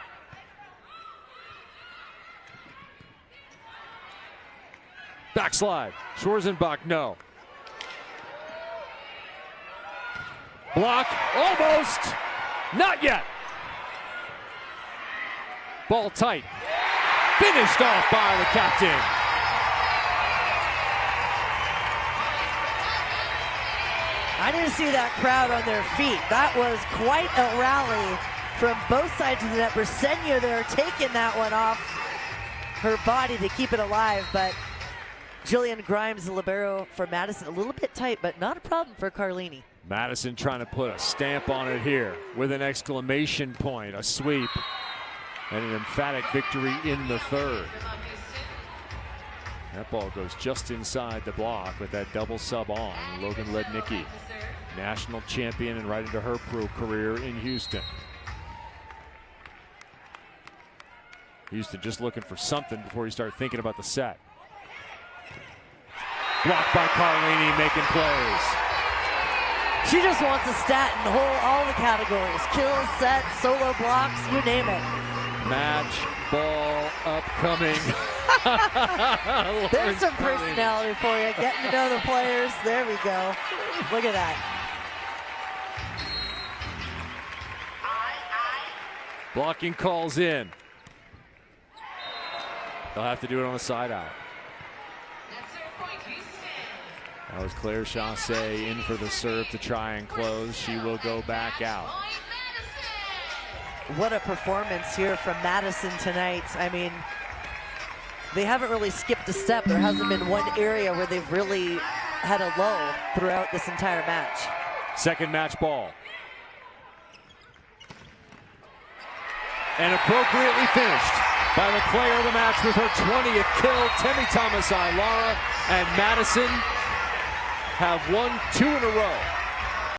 Backslide. Schwarzenbach, no. Block, almost. Not yet. Ball tight. Finished off by the captain. I didn't see that crowd on their feet. That was quite a rally from both sides of the net. Brisenia there taking that one off her body to keep it alive, but Jillian Grimes, the libero for Madison, a little bit tight, but not a problem for Carlini. Madison trying to put a stamp on it here with an exclamation point, a sweep, and an emphatic victory in the third. That ball goes just inside the block with that double sub on. Logan Lednicki, national champion and right into her pro career in Houston. Houston just looking for something before you start thinking about the set. Blocked by Carlini, making plays. She just wants a stat in all the categories. Kills, sets, solo blocks, you name it. Match ball upcoming. There's some personality for you. Getting to know the players. There we go. Look at that. Blocking calls in. They'll have to do it on the side out. That was Claire Chassé in for the serve to try and close. She will go back out. What a performance here from Madison tonight. I mean, they haven't really skipped a step. There hasn't been one area where they've really had a lull throughout this entire match. Second match ball. And appropriately finished by the player of the match with her 20th kill, Temi Thomas-Ailara, and Madison have won 2 in a row.